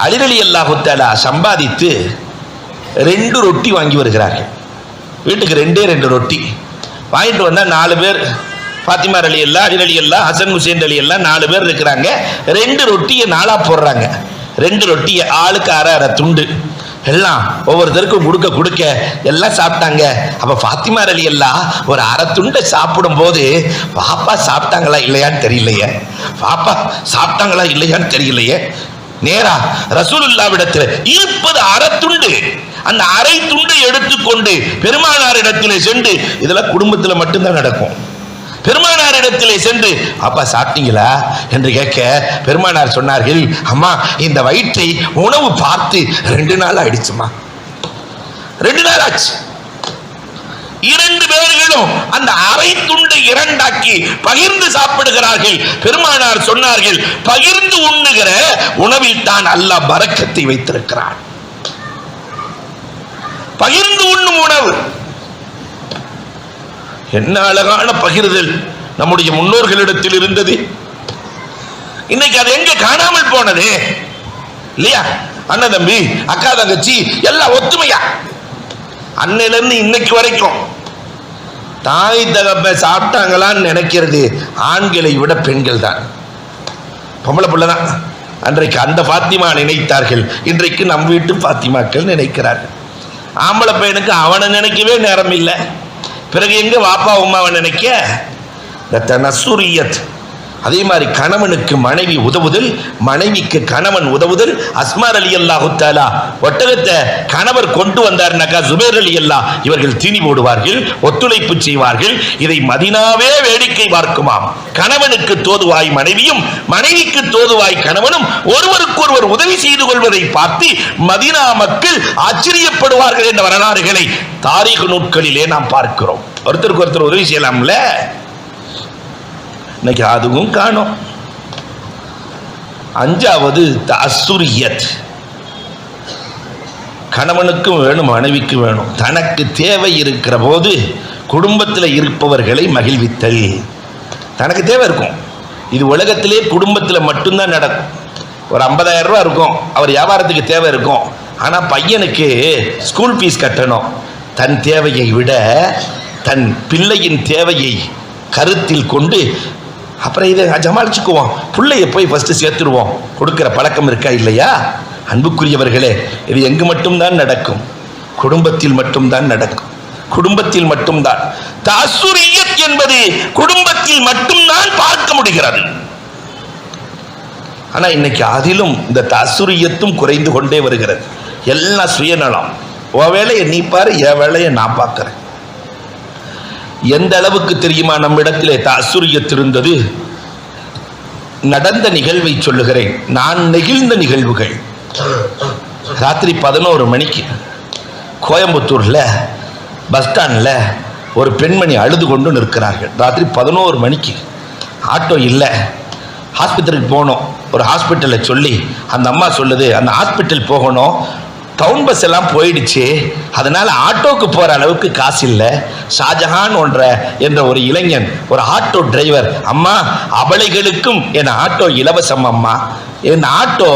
அலி ரலியல்லாஹு தஆலா சம்பாதித்து 2 ரொட்டி வாங்கி வருகிறார்கள். வீட்டுக்கு 2 ரொட்டி வாங்கிட்டு வந்தால் 4 பேர், ஃபாத்திமா ரலியல்லாஹு, அலி ரலியல்லாஹு, ஹசன் ஹுசைன் ரலியல்லாஹு 4 பேர் இருக்கிறாங்க. 2 ரொட்டியை 4ஆ போடுறாங்க. 2 ரொட்டியை ஆளுக்கு அரை துண்டு, எல்லாம் ஒவ்வொருத்தருக்கும் கொடுக்க எல்லாம் சாப்பிட்டாங்க. அப்ப ஃபாத்திமா ரலியல்லாஹு ஒரு அரை துண்டை சாப்பிடும் போது, பாப்பா சாப்பிட்டாங்களா இல்லையான்னு தெரியலையே, பாப்பா சாப்பிட்டாங்களா இல்லையான்னு தெரியலையே, நேரா ரசூலுல்லாஹ்விடத்தில் இருப்பது அரை துண்டு, அந்த அரை துண்டை எடுத்துக்கொண்டு பெருமானாரிடத்திலே சென்று, இதெல்லாம் குடும்பத்தில் மட்டும்தான் நடக்கும், பெருமானாரிடத்திலே சென்று அப்பா சாப்பிட்டீங்களா என்று கேட்க, பெருமானார் சொன்னார்கள், அம்மா இந்த வயிற்றை உணவு பார்த்து 2 நாள் ஆயிடுச்சுமா, 2 நாள் ஆச்சு. 2 பேர்களும் அந்த அரை துண்டை 2ஆக்கி பகிர்ந்து சாப்பிடுகிறார்கள். பெருமானார் சொன்னார்கள், பகிர்ந்து உண்ணுகிற உணவில் தான் அல்லாஹ் பரக்கத்தை வைத்திருக்கிறான். பகிர்ந்து உண்ணும் உணவு என்ன அழகான பகிர்தல் நம்முடைய முன்னோர்களிடத்தில் இருந்தது. இன்னைக்கு அது எங்க காணாமல் போனது இல்லையா? அண்ணன் தம்பி, அக்கா தங்கச்சி எல்லாம் ஒத்துமையா, அன்னையில இருந்து இன்னைக்கு வரைக்கும் தாய் தகப்ப சாப்பிட்டாங்களான்னு நினைக்கிறது ஆண்களை விட பெண்கள் தான். பொம்பளை பிள்ளை தான். அன்றைக்கு அந்த ஃபாத்திமா நினைத்தார்கள், இன்றைக்கு நம் வீட்டு ஃபாத்திமாக்கள் நினைக்கிறார்கள். ஆம்பளை பையனுக்கு அவனை நினைக்கவே நேரம் இல்லை, பிறகு எங்க வாப்பா உமாவை நினைக்க? தனசுரியத். அதே மாதிரி கணவனுக்கு மனைவி உதவுதல், மனைவிக்கு கணவன் உதவுதல். அஸ்மா ரலியல்லாஹு தஆலா ஒட்டகத்தை கணவர் கொண்டு வந்தார்னாக்கா ஜுபைர் ரலியல்லாஹு இவர்கள் தீனி போடுவார்கள், ஒத்துழைப்பு செய்வார்கள். இதை மதீனாவே வேடிக்கை பார்க்குமாம். கணவனுக்கு தோதுவாய் மனைவியும், மனைவிக்கு தோதுவாய் கணவனும் ஒருவருக்கொருவர் உதவி செய்து கொள்வதை பார்த்து மதீனா மக்கள் ஆச்சரியப்படுவார்கள் என்ற வரலாறுகளை தாரீக் நூல்களிலே நாம் பார்க்கிறோம். ஒருத்தருக்கு ஒருத்தர் உதவி செய்யலாம்ல, இன்னைக்கு அதுவும் காணோம். 5வது தஅஸ்ஸுரியத். கணவனுக்கும் வேணும், மனைவிக்கும் வேணும். தனக்கு தேவை இருக்கிற போது குடும்பத்தில் இருப்பவர்களை மகிழ்வித்தல். தனக்கு தேவை இருக்கும், இது உலகத்திலே குடும்பத்தில் மட்டும்தான் நடக்கும். ஒரு 50,000 ரூபா இருக்கும், அவர் வியாபாரத்துக்கு தேவை இருக்கும், ஆனால் பையனுக்கு ஸ்கூல் ஃபீஸ் கட்டணும். தன் தேவையை விட தன் பிள்ளையின் தேவையை கருத்தில் கொண்டு, அப்புறம் இதை ஜமாளிச்சுக்குவோம், பிள்ளைய போய் ஃபர்ஸ்ட் சேர்த்துருவோம், கொடுக்கிற பழக்கம் இருக்கா இல்லையா? அன்புக்குரியவர்களே, இது எங்கு மட்டும்தான் நடக்கும்? குடும்பத்தில் மட்டும்தான் நடக்கும், குடும்பத்தில் மட்டும்தான். தஅஸ்ஸுரியத் என்பது குடும்பத்தில் மட்டும்தான் பார்க்க முடிகிறது. ஆனா இன்னைக்கு அதிலும் இந்த தஅஸ்ஸுரியத்தும் குறைந்து கொண்டே வருகிறது. எல்லாம் சுயநலம், உன் வேலையை நீ பாரு, என் வேலையை நான் பார்க்கிறேன். எந்த அளவுக்கு தெரியுமா நம்மிடத்திலே தஅஸ்ஸுரியத் இருந்தது? நடந்த நிகழ்வை சொல்லுகிறேன், நான் நெகிழ்ந்த நிகழ்வுகள். ராத்திரி 11 மணிக்கு கோயம்புத்தூர்ல பஸ் ஸ்டாண்ட்ல ஒரு பெண்மணி அழுது கொண்டு நிற்கிறார்கள். ராத்திரி 11 மணிக்கு ஆட்டோ இல்லை, ஹாஸ்பிட்டலுக்கு போகணும். ஒரு ஹாஸ்பிட்டலில் சொல்லி அந்த அம்மா சொல்லுது, அந்த ஹாஸ்பிட்டல் போகணும், டவுன் பஸ் எல்லாம் போயிடுச்சு, அதனால ஆட்டோக்கு போற அளவுக்கு காசு இல்லை. ஷாஜஹான் என்ற ஒரு இளைஞன், ஒரு ஆட்டோ டிரைவர், அம்மா அபலைகளுக்கும் என் ஆட்டோ இலவசம் அம்மா, என் ஆட்டோ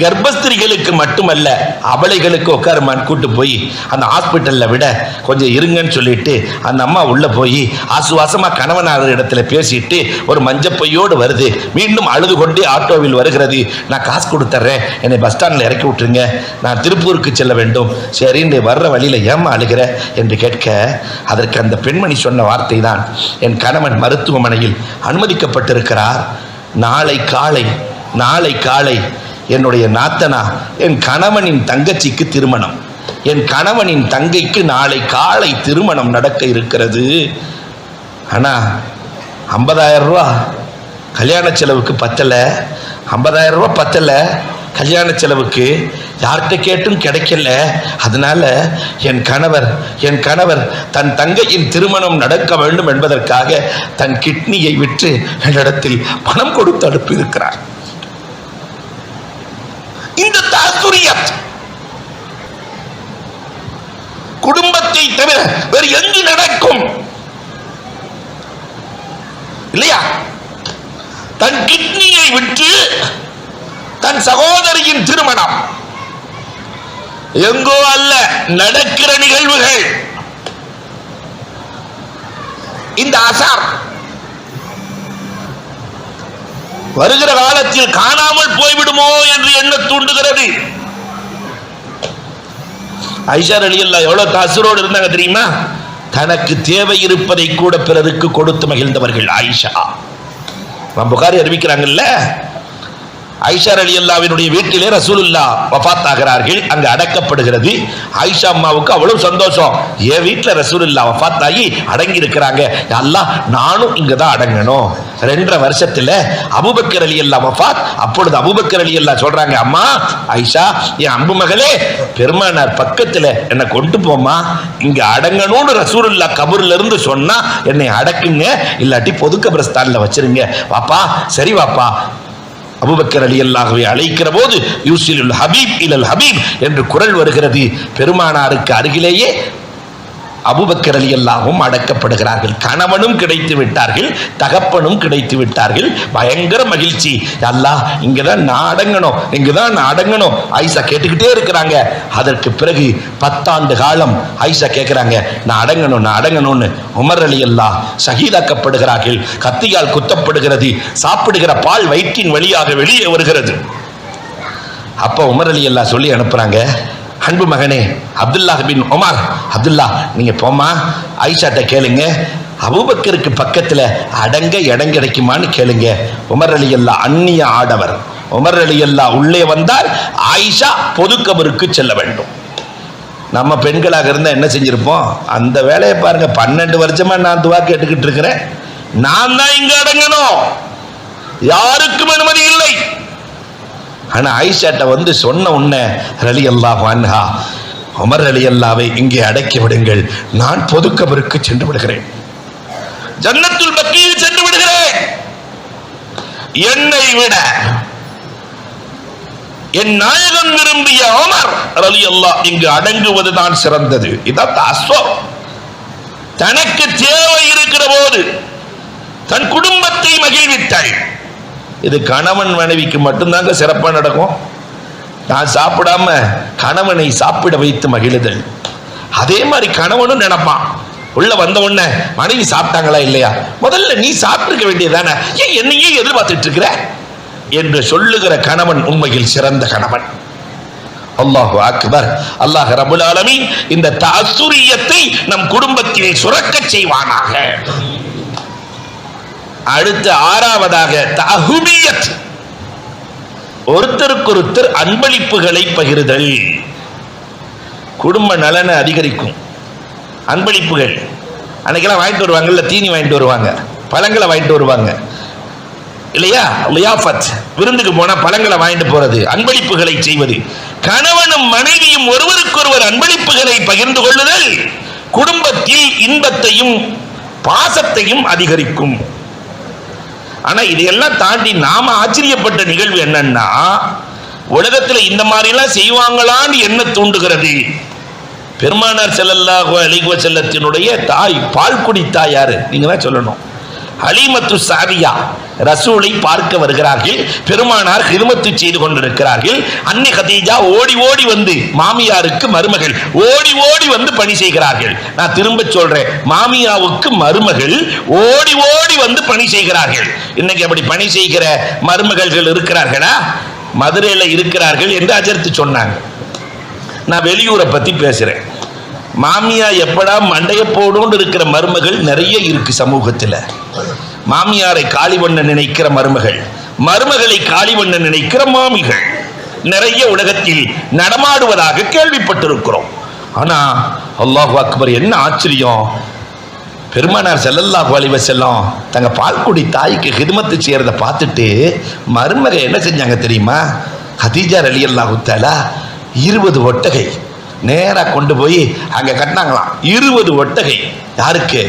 கர்ப்பஸ்திரிகளுக்கு மட்டுமல்ல அபலைகளுக்கு உட்காருமான்னு கூட்டு போய் அந்த ஹாஸ்பிட்டலில் விட கொஞ்சம் இருங்கன்னு சொல்லிட்டு அந்த அம்மா உள்ளே போய் ஆசுவாசமாக கணவனார் இடத்துல பேசிட்டு ஒரு மஞ்சப்பையோடு வருது. மீண்டும் அழுது கொண்டே ஆட்டோவில் வருகிறது. நான் காசு கொடுத்துட்றேன், என்னை பஸ் ஸ்டாண்டில் இறக்கி விட்டுருங்க, நான் திருப்பூருக்கு செல்ல வேண்டும். சரின்னு வர்ற வழியில் ஏமா அழுகிற என்று கேட்க, அதற்கு அந்த பெண்மணி சொன்ன வார்த்தை தான், என் கணவன் மருத்துவமனையில் அனுமதிக்கப்பட்டிருக்கிறார், நாளை காலை என்னுடைய நாத்தனா என் கணவனின் தங்கச்சிக்கு திருமணம், என் கணவனின் தங்கைக்கு நாளை காலை திருமணம் நடக்க இருக்கிறது. ஆனால் 50,000 ரூபா கல்யாண செலவுக்கு பத்தலை, 50,000 ரூபா பத்தலை, கல்யாண செலவுக்கு யார்கிட்ட கேட்டும் கிடைக்கல. அதனால என் கணவர் தன் தங்கையின் திருமணம் நடக்க வேண்டும் என்பதற்காக தன் கிட்னியை விற்று என்னிடத்தில் பணம் கொடுத்து அனுப்பியிருக்கிறார். இந்த தாசுரியத் குடும்பத்தை தவிர வேறு எங்கு நடக்கும் இல்லையா? தன் கிட்னியை விற்று தன் சகோதரியின் திருமணம் எங்கோ அல்ல, நடக்கிற நிகழ்வுகள். இந்த அசார் வருகிற காலத்தில் காணாமல் போய்விடுமோ என்று எண்ண தூண்டுகிறது. ஆயிஷா ரலியல்லாஹு எவ்வளவு தாசுரோடு இருந்தாங்க தெரியுமா? தனக்கு தேவை இருப்பதை கூட பிறருக்கு கொடுத்து மகிழ்ந்தவர்கள் ஆயிஷா. புகாரி அறிவிக்கிறாங்கல்ல, ஆயிஷா ரலியல்லாஹுவினுடைய வீட்டிலே ரசூலுல்லாஹ் வஃபாத் ஆகிறார்கள், அங்கு அடக்கப்படுகிறது. ஆயிஷா அம்மாவுக்கு அவ்வளவு சந்தோஷம், என் வீட்டில் ரசூலுல்லாஹ் வஃபாத் ஆகி அடங்கி இருக்கிறாங்க, அல்லாஹ் நானும் இங்க தான் அடங்கணும். 2.5 வருஷத்துல அபூபக்கர் ரலியல்லாஹு வஃபாத். அப்பொழுது அபூபக்கர் ரலியல்லாஹு சொல்றாங்க, அம்மா ஆயிஷா, என் அன்பு மகளே, பெருமானார் பக்கத்துல என்னை கொண்டு போமா, இங்க அடங்கணும்னு ரசூலுல்லாஹ் கபூர்ல இருந்து சொன்னா என்னை அடக்குங்க, இல்லாட்டி பொது கபரஸ்தான்ல வச்சிருங்க. வாப்பா, சரி வாப்பா. அபூபக்கர் ரலியல்லாஹுவை அழைக்கிற போது யூசிலுல் ஹபீப் இலல் ஹபீப் என்று குரல் வருகிறது. பெருமானாருக்கு அருகிலேயே அபூபக்கர் ரலியல்லாஹுவும் அடக்கப்படுகிறார்கள். கணவனும் கிடைத்து விட்டார்கள், தகப்பனும் கிடைத்து விட்டார்கள். பயங்கர மகிழ்ச்சி. அல்லாஹ் இங்கதான் நான் அடங்கணும், இங்கதான் நான் அடங்கணும். ஆயிஷா கேட்டுக்கிட்டே இருக்கிறாங்க. அதற்கு பிறகு 10 ஆண்டு காலம் ஆயிஷா கேட்கிறாங்க, நான் அடங்கணும்னு. உமர் ரலியல்லாஹு ஷஹீதாக்கப்படுகிறார்கள். கத்தியால் குத்தப்படுகிறது. சாப்பிடுகிற பால் வயிற்றின் வழியாக வெளியே வருகிறது. அப்ப உமர் ரலியல்லாஹு சொல்லி அனுப்புறாங்க, அன்பு மகனே அப்துல்லாஹ் பின் உமர், அப்துல்லா நீங்க போமா, ஆயிஷாட்ட கேளுங்க, அபூபக்கருக்கு பக்கத்துல அடங்க இடம் கிடைக்குமான்னு கேளுங்க. உமர் ரலியல்லாஹு அந்நிய ஆடவர். உமர் ரலியல்லாஹு உள்ளே வந்தால் ஆயிஷா பொது கபருக்கு செல்ல வேண்டும். நம்ம பெண்களாக இருந்தா என்ன செஞ்சிருப்போம்? அந்த வேலையை பாருங்க. 12 வருஷமா நான் துவா கேட்டுக்கிட்டு இருக்கிறேன், நான் தான் இங்க அடங்கணும், யாருக்கும் அனுமதி இல்லை. ஆனா ஆயிஷாட்ட வந்து சொன்ன உடனே ரலியல்லாஹு அன்ஹா, உமர் ரலியல்லாஹ்வை இங்கே அடக்கி விடுங்கள், நான் பொது கபருக்கு சென்று விடுகிறேன், ஜன்னத்துல் பக்கீல் சென்று விடுகிறேன். என்னை விட என் நாயகன் விரும்பிய உமர் ரலியல்லாஹு இங்கு அடங்குவதுதான் சிறந்தது. இதான் தாஸ்வம். தனக்கு தேவை இருக்கிற போது தன் குடும்பத்தை மகிழ்வித்தாள். இது கணவன் மனைவிக்கு மட்டும்தாங்க சிறப்பா நடக்கும். நான் சாப்பிடாம கணவனை சாப்பிட வைத்து மகிழுதல். அதே மாதிரி கணவனும் நினைப்பான், உள்ள வந்த உடனே மனைவி சாப்பிட்டாங்களா இல்லையா, முதல்ல நீ சாப்பிட்டுக்க வேண்டியதானே, ஏன் என்னையே எதிர்பார்த்துட்டு இருக்கிற என்று சொல்லுகிற கணவன் உண்மையில் சிறந்த கணவன். அல்லாஹு அக்பர். அல்லாஹ் ரப்பல் ஆலமீன் இந்த தாசுரியத்தை நம் குடும்பத்தில் சுரக்க செய்வானாக. அடுத்து 6வதாக தஹுபியத், ஒருத்தருக்கொருத்தர் அன்பளிப்புகளை பகிர்தல். குடும்ப நலனை அதிகரிக்கும் அன்பளிப்புகள். அன்னைக்கெல்லாம் வாங்கிட்டு வருவாங்கல்ல, தீனி வாங்கிட்டு வருவாங்க, பழங்களை வாங்கிட்டு வருவாங்க இல்லையா, லியாஃபத், விருந்துக்கு போனா பழங்களை வாங்கிட்டு போறது, அன்பளிப்புகளை செய்வது. கணவனும் மனைவியும் ஒருவருக்கொருவர் அன்பளிப்புகளை பகிர்ந்து கொள்ளுதல் குடும்பத்தில் இன்பத்தையும் பாசத்தையும் அதிகரிக்கும். ஆனா இதையெல்லாம் தாண்டி நாம ஆச்சரியப்பட்ட நிகழ்வு என்னன்னா, உலகத்துல இந்த மாதிரி எல்லாம் செய்வாங்களான்னு என்ன தூண்டுகிறது. பெருமானார் ஸல்லல்லாஹு அலைஹி வஸல்லத்தினுடைய தாய், பால்குடி தாய் யாரு நீங்க தான் சொல்லணும். ஹலீமத்து சாதியா ரசூலை பார்க்க வருகிறார்கள். பெருமானார் ஹிதமத்து செய்து கொண்டிருக்கிறார்கள். அன்னை கதீஜா ஓடி ஓடி வந்து, மாமியாருக்கு மருமகள் ஓடி ஓடி வந்து பணி செய்கிறார்கள். நான் திரும்ப சொல்றேன், மாமியாவுக்கு மருமகள் ஓடி ஓடி வந்து பணி செய்கிறார்கள். இன்னைக்கு அப்படி பணி செய்கிற மருமகள்கள் இருக்கிறார்களா? மதுரையில் இருக்கிறார்கள் என்று அஜர்த்து சொன்னாங்க. நான் வெளியூரை பத்தி பேசுறேன். மாமியா எப்படா மண்டைய போடும் இருக்கிற மருமகள் நிறைய இருக்கு சமூகத்தில். மாமியாரை காலி பண்ண நினைக்கிற மருமகள், மருமகளை காலி பண்ண நினைக்கிற மாமிகள் நிறைய உலகத்தில் நடமாடுவதாக கேள்விப்பட்டிருக்கிறோம். ஆனா அல்லாஹு அக்பர், என்ன ஆச்சரியம், பெருமானார் ஸல்லல்லாஹு அலைஹி வஸல்லம் தங்க பால்குடி தாய்க்கு ஹிதமத்து செய்யறத பார்த்துட்டு மருமக என்ன செஞ்சாங்க தெரியுமா? கதீஜா ரலியல்லாஹு தஆலா 20 ஒட்டகை நேரா கொண்டு போய் அங்க கட்டினாங்களாம். 20 ஒட்டகை யாருக்கு?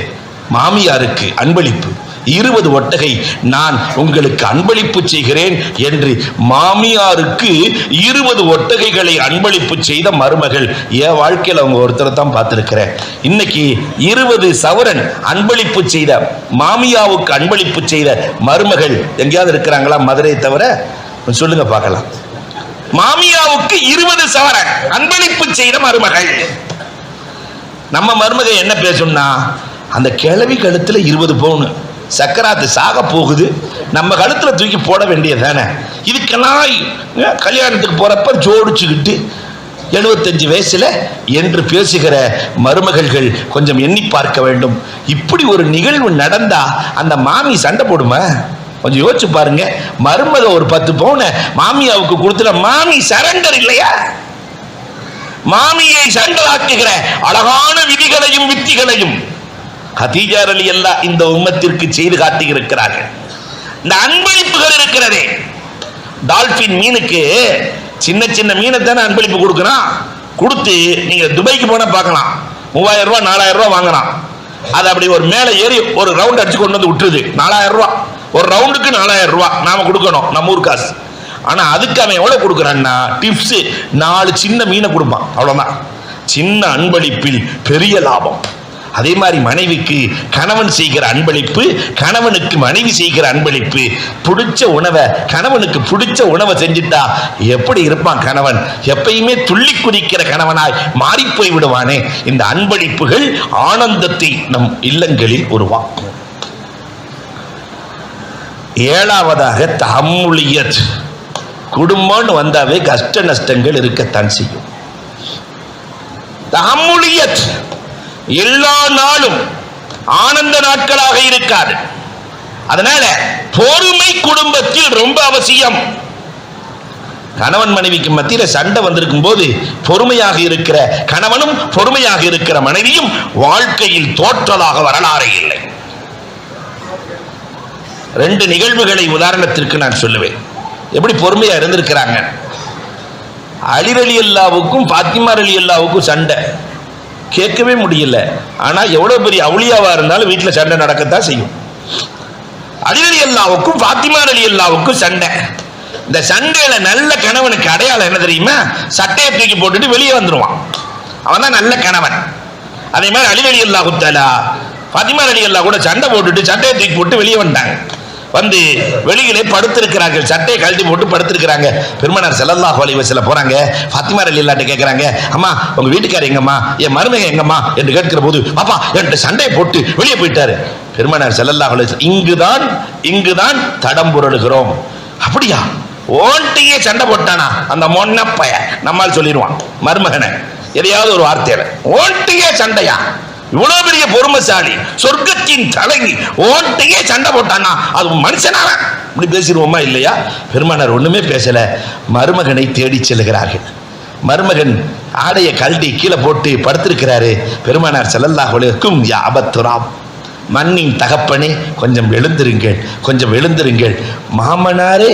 மாமியாருக்கு அன்பளிப்பு. 20 ஒட்டகை நான் உங்களுக்கு அன்பளிப்பு செய்கிறேன் என்று மாமியாருக்கு 20 ஒட்டகைகளை அன்பளிப்பு செய்த மருமகள். என் வாழ்க்கையில் அவங்க ஒருத்தரை தான் பார்த்திருக்கிறேன். இன்னைக்கு 20 சவரன் அன்பளிப்பு செய்த மாமியாவுக்கு அன்பளிப்பு செய்த மருமகள் எங்கேயாவது இருக்கிறாங்களா? மதுரையை தவிர சொல்லுங்க பார்க்கலாம். மாமியாவுக்கு 20 சவரன் அன்பளிப்பு செய்த மருமகள். நம்ம மருமகள் என்ன பேசும்னா, அந்த கிழவி கழுத்துல 20 பவுன் சக்கராத்து சாக போகுது, நம்ம கழுத்துல தூக்கி போட வேண்டியதானே. இதுக்கெல்லாம் கல்யாணத்துக்கு போறப்ப ஜோடிச்சுக்கிட்டு 75 வயசுல என்று பேசுகிற மருமகள்கள் கொஞ்சம் எண்ணி பார்க்க வேண்டும். இப்படி ஒரு நிகழ்வு நடந்தா அந்த மாமி சண்டை போடுமா? கொஞ்சம் யோசிச்சு பாருங்க. மருமக ஒரு 10 பவுனை மாமியாவுக்கு கொடுத்துட மாமி சரண்டர் இல்லையா? மாமியை சண்டலாக்குகிற அழகான விதிகளையும் வித்திகளையும் கதீஜா ரலியல்லாஹு இந்த உம்மத்திற்கு செய்து காட்டி இருக்கிறார்கள். இந்த அன்பளிப்புகள் இருக்கிறதே, டால்பின் மீனுக்கு சின்ன சின்ன மீனை தானே அன்பளிப்பு கொடுக்குறான். கொடுத்து நீங்க துபாய்க்கு போனா பார்க்கலாம், 3000 ரூபாய் 4000 ரூபாய் வாங்கலாம். அது அப்படி ஒரு மேலே ஏறி ஒரு ரவுண்ட் அடிச்சு கொண்டு வந்து விட்டுருது. 4000 ரூபாய் ஒரு ரவுண்டுக்கு 4000 ரூபாய் நாம கொடுக்கணும், நம்ம ஊர் காசு. ஆனா அதுக்கு அவன் எவ்வளவு கொடுக்குறான்னா, டிப்ஸ் 4 சின்ன மீனை கொடுப்பான், அவ்வளவுதான். சின்ன அன்பளிப்பில் பெரிய லாபம். அதே மாதிரி மனைவிக்கு கணவன் செய்கிற அன்பளிப்பு, கணவனுக்கு மனைவி செய்கிற அன்பளிப்பு. பிடிச்ச உணவை கணவனுக்கு பிடிச்ச உணவை செஞ்சுட்டா எப்படி இருப்பான் கணவன்? எப்பயுமே துள்ளி குதிக்கிற கணவனாய் மாறி போய் விடுவானே. இந்த அன்பளிப்புகள் ஆனந்தத்தை நம் இல்லங்களில் உருவாக்கும். 7வதாக தஹம்முலியத். குடும்பம்னு வந்தாவே கஷ்ட நஷ்டங்கள் இருக்கத்தான் செய்யும். தஹம்முலியத் எல்லா நாளும் ஆனந்த நாட்களாக இருக்காது. அதனால பொறுமை குடும்பத்தில் ரொம்ப அவசியம். கணவன் மனைவிக்கு மத்தியில் சண்டை வந்திருக்கும் போது பொறுமையாக இருக்கிற கணவனும் பொறுமையாக இருக்கிற மனைவியும் வாழ்க்கையில் தோற்றலாக வரலாறே இல்லை. 2 நிகழ்வுகளை உதாரணத்திற்கு நான் சொல்லுவேன், எப்படி பொறுமையா இருந்திருக்கிறாங்க. அலி ரலியல்லாஹுவுக்கும் ஃபாத்திமா ரலியல்லாஹுவுக்கும் சண்டை, கேட்கவே முடியல. ஆனா எவ்வளவு பெரிய அவுலியாவா இருந்தாலும் வீட்டில் சண்டை நடக்கத்தான் செய்யும். அலி ரலியல்லாஹுவுக்கும் ஃபாத்திமா ரலியல்லாஹுவுக்கும் சண்டை. இந்த சண்டையில நல்ல கணவனுக்கு அடையாளம் என்ன தெரியுமா? சட்டையை தூக்கி போட்டுட்டு வெளியே வந்துருவான், அவன் தான் நல்ல கணவன். அதே மாதிரி அலி ரலியல்லாஹு தஆலா ஃபாத்திமா ரலியல்லாஹு கூட சண்டை போட்டுட்டு சட்டையை தூக்கி போட்டு வெளியே வந்தாங்க. வந்து வெளியிலே படுத்திருக்கிறார்கள், சட்டையை கழட்டி போட்டு படுத்திருக்கிறாங்க. பெருமானார் ஸல்லல்லாஹு அலைஹி வஸல்லம் போறாங்க, ஃபாத்திமா ரலியல்லாஹு கேட்கறாங்க, அம்மா உங்க வீட்டுக்காரர் எங்கம்மா, என் மருமக எங்கம்மா என்று கேட்கிற போது, அப்பா என்கிட்ட சண்டையை போட்டு வெளியே போயிட்டாரு. பெருமானார் ஸல்லல்லாஹு அலைஹி வஸல்லம், இங்குதான் தடம் புரளுகிறோம். அப்படியா? ஓன்ட்டையே சண்டை போட்டானா அந்த மொன்னப்பைய, நம்மால் சொல்லிடுவான் மருமகனை எதையாவது ஒரு வார்த்தையில. ஓன்ட்டையே சண்டையா? இவ்வளவு பெரிய பொறுமைசாலி, சொர்க்கத்தின் தலைவி, ஓன்ட்டையே சண்டை போட்டானா அது மனுஷனான? இப்படி பேசிடுவோமா இல்லையா? பெருமானார் ஒண்ணுமே பேசல, மருமகனை தேடி செல்கிறார்கள். மருமகன் ஆடைய கழட்டி கீழே போட்டு படுத்திருக்கிறாரு. பெருமானார் ஸல்லல்லாஹு அலைஹி வஸல்லம், யா அபத்துராப், மண்ணின் தகப்பனே கொஞ்சம் எழுந்திருங்கள், கொஞ்சம் எழுந்திருங்கள். மாமனாரே